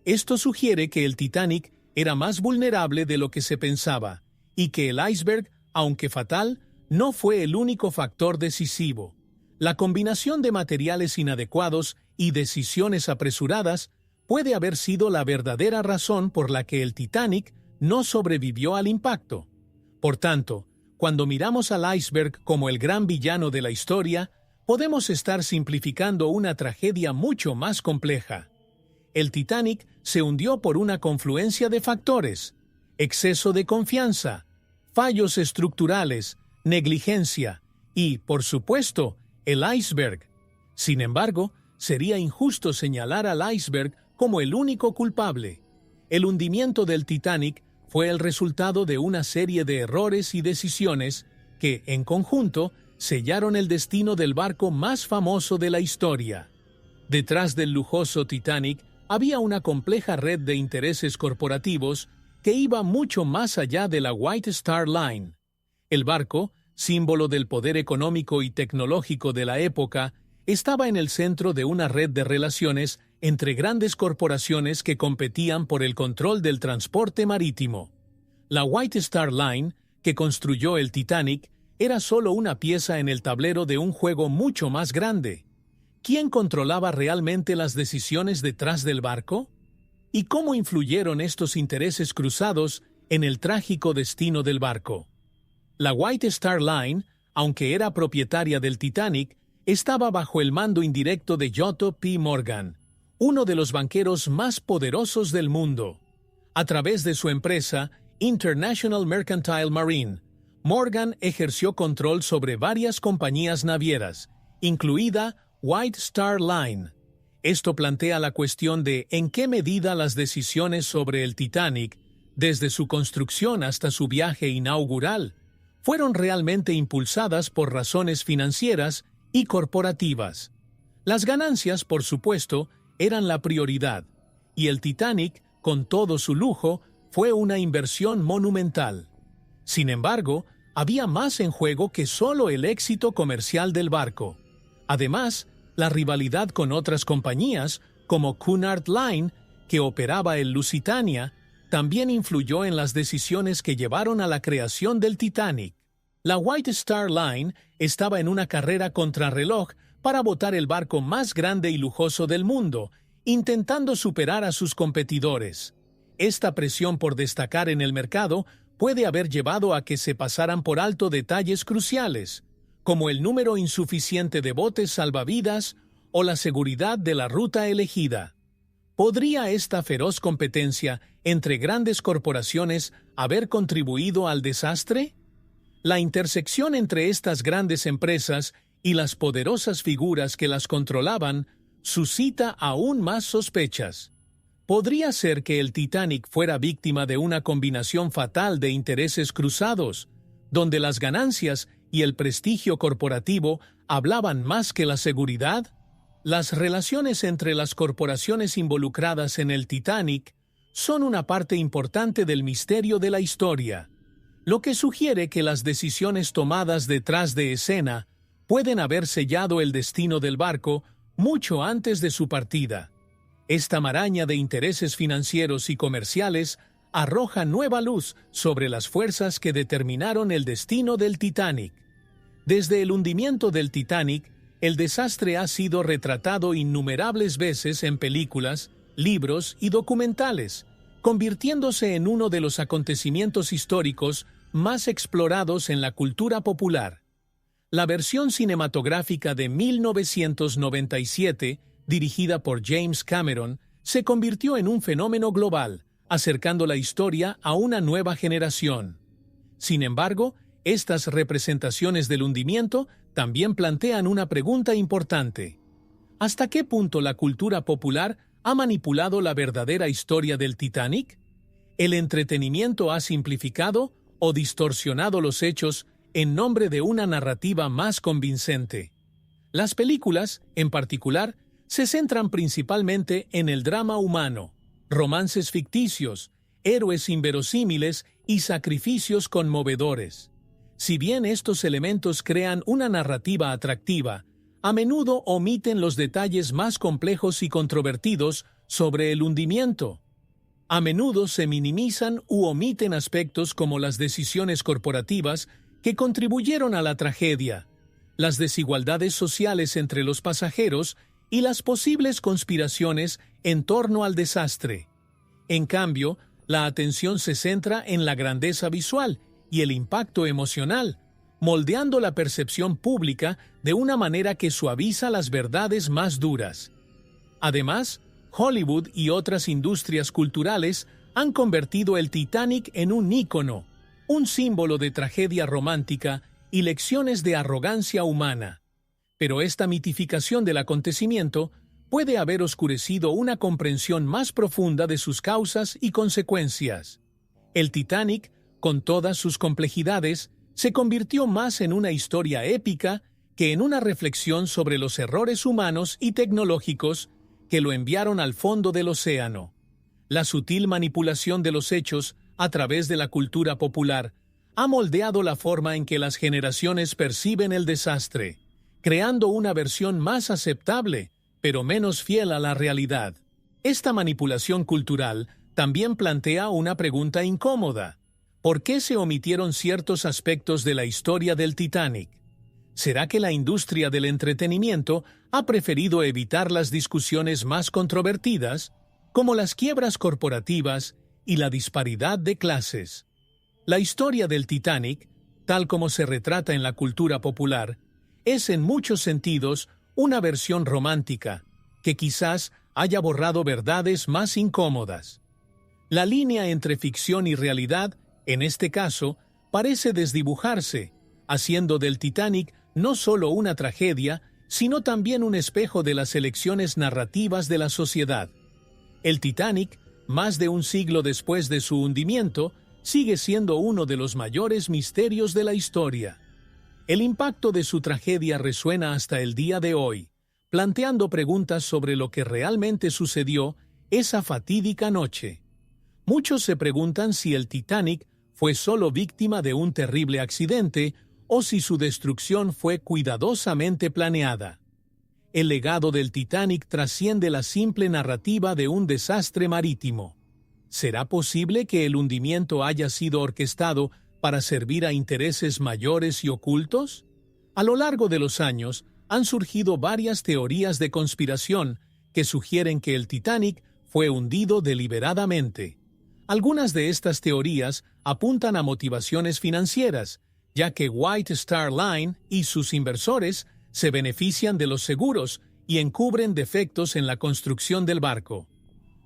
Esto sugiere que el Titanic era más vulnerable de lo que se pensaba, y que el iceberg, aunque fatal, no fue el único factor decisivo. La combinación de materiales inadecuados y decisiones apresuradas puede haber sido la verdadera razón por la que el Titanic no sobrevivió al impacto. Por tanto, cuando miramos al iceberg como el gran villano de la historia, podemos estar simplificando una tragedia mucho más compleja. El Titanic se hundió por una confluencia de factores: exceso de confianza, fallos estructurales, negligencia y, por supuesto, el iceberg. Sin embargo, sería injusto señalar al iceberg como el único culpable. El hundimiento del Titanic fue el resultado de una serie de errores y decisiones que, en conjunto, sellaron el destino del barco más famoso de la historia. Detrás del lujoso Titanic había una compleja red de intereses corporativos que iba mucho más allá de la White Star Line. El barco, símbolo del poder económico y tecnológico de la época, estaba en el centro de una red de relaciones entre grandes corporaciones que competían por el control del transporte marítimo. La White Star Line, que construyó el Titanic, era solo una pieza en el tablero de un juego mucho más grande. ¿Quién controlaba realmente las decisiones detrás del barco? ¿Y cómo influyeron estos intereses cruzados en el trágico destino del barco? La White Star Line, aunque era propietaria del Titanic, estaba bajo el mando indirecto de J.P. Morgan, uno de los banqueros más poderosos del mundo. A través de su empresa, International Mercantile Marine, Morgan ejerció control sobre varias compañías navieras, incluida White Star Line. Esto plantea la cuestión de en qué medida las decisiones sobre el Titanic, desde su construcción hasta su viaje inaugural, fueron realmente impulsadas por razones financieras y corporativas. Las ganancias, por supuesto, eran la prioridad, y el Titanic, con todo su lujo, fue una inversión monumental. Sin embargo, había más en juego que solo el éxito comercial del barco. Además, la rivalidad con otras compañías, como Cunard Line, que operaba el Lusitania, también influyó en las decisiones que llevaron a la creación del Titanic. La White Star Line estaba en una carrera contrarreloj para botar el barco más grande y lujoso del mundo, intentando superar a sus competidores. Esta presión por destacar en el mercado puede haber llevado a que se pasaran por alto detalles cruciales, como el número insuficiente de botes salvavidas o la seguridad de la ruta elegida. ¿Podría esta feroz competencia entre grandes corporaciones haber contribuido al desastre? La intersección entre estas grandes empresas y las poderosas figuras que las controlaban suscita aún más sospechas. ¿Podría ser que el Titanic fuera víctima de una combinación fatal de intereses cruzados, donde las ganancias y el prestigio corporativo hablaban más que la seguridad? Las relaciones entre las corporaciones involucradas en el Titanic son una parte importante del misterio de la historia, lo que sugiere que las decisiones tomadas detrás de escena pueden haber sellado el destino del barco mucho antes de su partida. Esta maraña de intereses financieros y comerciales arroja nueva luz sobre las fuerzas que determinaron el destino del Titanic. Desde el hundimiento del Titanic, el desastre ha sido retratado innumerables veces en películas, libros y documentales, convirtiéndose en uno de los acontecimientos históricos más explorados en la cultura popular. La versión cinematográfica de 1997, dirigida por James Cameron, se convirtió en un fenómeno global, acercando la historia a una nueva generación. Sin embargo, estas representaciones del hundimiento también plantean una pregunta importante. ¿Hasta qué punto la cultura popular ha manipulado la verdadera historia del Titanic? ¿El entretenimiento ha simplificado o distorsionado los hechos en nombre de una narrativa más convincente? Las películas, en particular, se centran principalmente en el drama humano, romances ficticios, héroes inverosímiles y sacrificios conmovedores. Si bien estos elementos crean una narrativa atractiva, a menudo omiten los detalles más complejos y controvertidos sobre el hundimiento. A menudo se minimizan u omiten aspectos como las decisiones corporativas que contribuyeron a la tragedia, las desigualdades sociales entre los pasajeros y las posibles conspiraciones en torno al desastre. En cambio, la atención se centra en la grandeza visual y el impacto emocional, moldeando la percepción pública de una manera que suaviza las verdades más duras. Además, Hollywood y otras industrias culturales han convertido el Titanic en un ícono, un símbolo de tragedia romántica y lecciones de arrogancia humana. Pero esta mitificación del acontecimiento puede haber oscurecido una comprensión más profunda de sus causas y consecuencias. El Titanic, con todas sus complejidades, se convirtió más en una historia épica que en una reflexión sobre los errores humanos y tecnológicos que lo enviaron al fondo del océano. La sutil manipulación de los hechos a través de la cultura popular ha moldeado la forma en que las generaciones perciben el desastre, creando una versión más aceptable, pero menos fiel a la realidad. Esta manipulación cultural también plantea una pregunta incómoda. ¿Por qué se omitieron ciertos aspectos de la historia del Titanic? ¿Será que la industria del entretenimiento ha preferido evitar las discusiones más controvertidas, como las quiebras corporativas y la disparidad de clases? La historia del Titanic, tal como se retrata en la cultura popular, es en muchos sentidos una versión romántica, que quizás haya borrado verdades más incómodas. La línea entre ficción y realidad, en este caso, parece desdibujarse, haciendo del Titanic no solo una tragedia, sino también un espejo de las elecciones narrativas de la sociedad. El Titanic, más de un siglo después de su hundimiento, sigue siendo uno de los mayores misterios de la historia. El impacto de su tragedia resuena hasta el día de hoy, planteando preguntas sobre lo que realmente sucedió esa fatídica noche. Muchos se preguntan si el Titanic fue solo víctima de un terrible accidente o si su destrucción fue cuidadosamente planeada. El legado del Titanic trasciende la simple narrativa de un desastre marítimo. ¿Será posible que el hundimiento haya sido orquestado para servir a intereses mayores y ocultos? A lo largo de los años, han surgido varias teorías de conspiración que sugieren que el Titanic fue hundido deliberadamente. Algunas de estas teorías apuntan a motivaciones financieras, ya que White Star Line y sus inversores se benefician de los seguros y encubren defectos en la construcción del barco.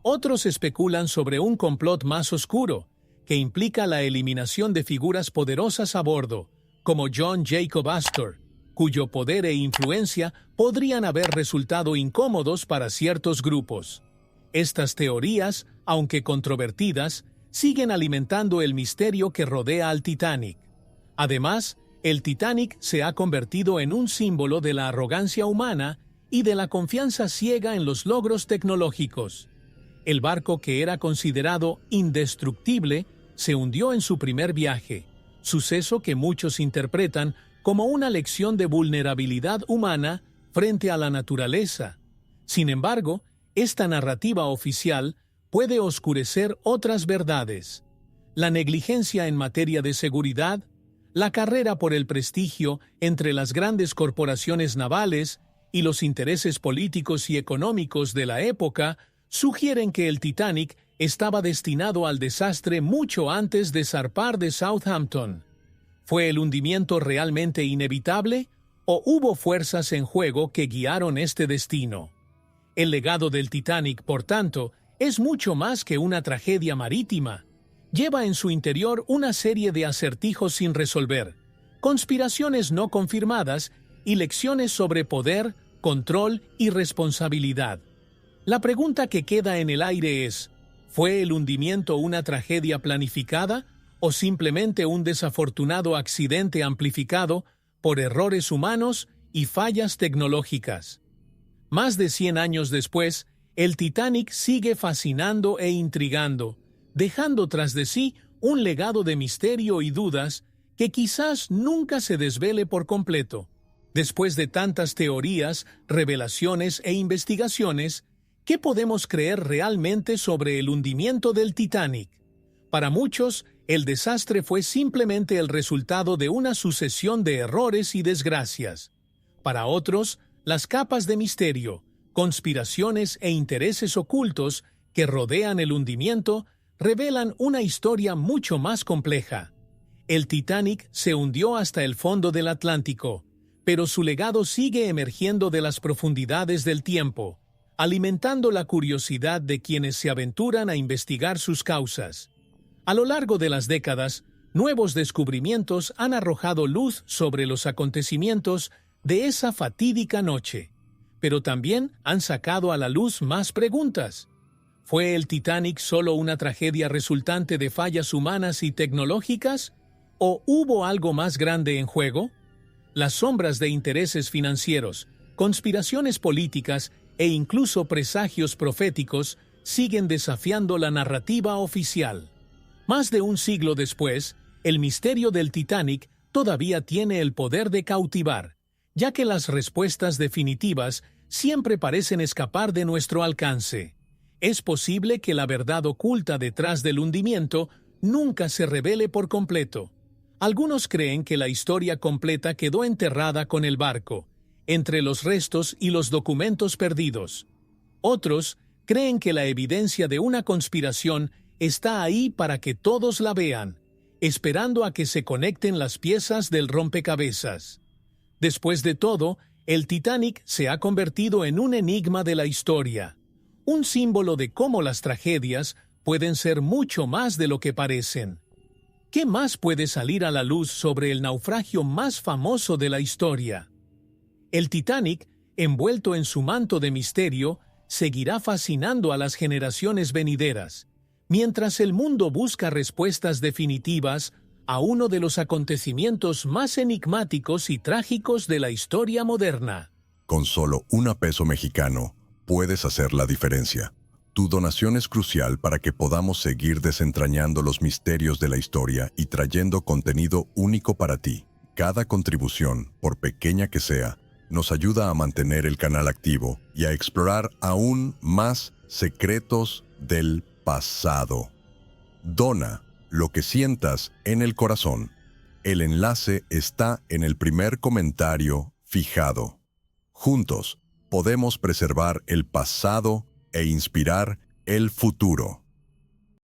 Otros especulan sobre un complot más oscuro, que implica la eliminación de figuras poderosas a bordo, como John Jacob Astor, cuyo poder e influencia podrían haber resultado incómodos para ciertos grupos. Estas teorías, aunque controvertidas, siguen alimentando el misterio que rodea al Titanic. Además, el Titanic se ha convertido en un símbolo de la arrogancia humana y de la confianza ciega en los logros tecnológicos. El barco, que era considerado indestructible, se hundió en su primer viaje, suceso que muchos interpretan como una lección de vulnerabilidad humana frente a la naturaleza. Sin embargo, esta narrativa oficial puede oscurecer otras verdades: la negligencia en materia de seguridad, la carrera por el prestigio entre las grandes corporaciones navales y los intereses políticos y económicos de la época sugieren que el Titanic estaba destinado al desastre mucho antes de zarpar de Southampton. ¿Fue el hundimiento realmente inevitable o hubo fuerzas en juego que guiaron este destino? El legado del Titanic, por tanto, es mucho más que una tragedia marítima. Lleva en su interior una serie de acertijos sin resolver, conspiraciones no confirmadas y lecciones sobre poder, control y responsabilidad. La pregunta que queda en el aire es: ¿fue el hundimiento una tragedia planificada o simplemente un desafortunado accidente amplificado por errores humanos y fallas tecnológicas? Más de 100 años después, el Titanic sigue fascinando e intrigando, dejando tras de sí un legado de misterio y dudas que quizás nunca se desvele por completo. Después de tantas teorías, revelaciones e investigaciones, ¿qué podemos creer realmente sobre el hundimiento del Titanic? Para muchos, el desastre fue simplemente el resultado de una sucesión de errores y desgracias. Para otros, las capas de misterio, conspiraciones e intereses ocultos que rodean el hundimiento revelan una historia mucho más compleja. El Titanic se hundió hasta el fondo del Atlántico, pero su legado sigue emergiendo de las profundidades del tiempo, alimentando la curiosidad de quienes se aventuran a investigar sus causas. A lo largo de las décadas, nuevos descubrimientos han arrojado luz sobre los acontecimientos de esa fatídica noche, pero también han sacado a la luz más preguntas. ¿Fue el Titanic solo una tragedia resultante de fallas humanas y tecnológicas? ¿O hubo algo más grande en juego? Las sombras de intereses financieros, conspiraciones políticas e incluso presagios proféticos siguen desafiando la narrativa oficial. Más de un siglo después, el misterio del Titanic todavía tiene el poder de cautivar, ya que las respuestas definitivas siempre parecen escapar de nuestro alcance. Es posible que la verdad oculta detrás del hundimiento nunca se revele por completo. Algunos creen que la historia completa quedó enterrada con el barco, entre los restos y los documentos perdidos. Otros creen que la evidencia de una conspiración está ahí para que todos la vean, esperando a que se conecten las piezas del rompecabezas. Después de todo, el Titanic se ha convertido en un enigma de la historia, un símbolo de cómo las tragedias pueden ser mucho más de lo que parecen. ¿Qué más puede salir a la luz sobre el naufragio más famoso de la historia? El Titanic, envuelto en su manto de misterio, seguirá fascinando a las generaciones venideras, mientras el mundo busca respuestas definitivas a uno de los acontecimientos más enigmáticos y trágicos de la historia moderna. Con solo $1 mexicano, puedes hacer la diferencia. Tu donación es crucial para que podamos seguir desentrañando los misterios de la historia y trayendo contenido único para ti. Cada contribución, por pequeña que sea, nos ayuda a mantener el canal activo y a explorar aún más secretos del pasado. Dona lo que sientas en el corazón. El enlace está en el primer comentario fijado. Juntos, podemos preservar el pasado e inspirar el futuro.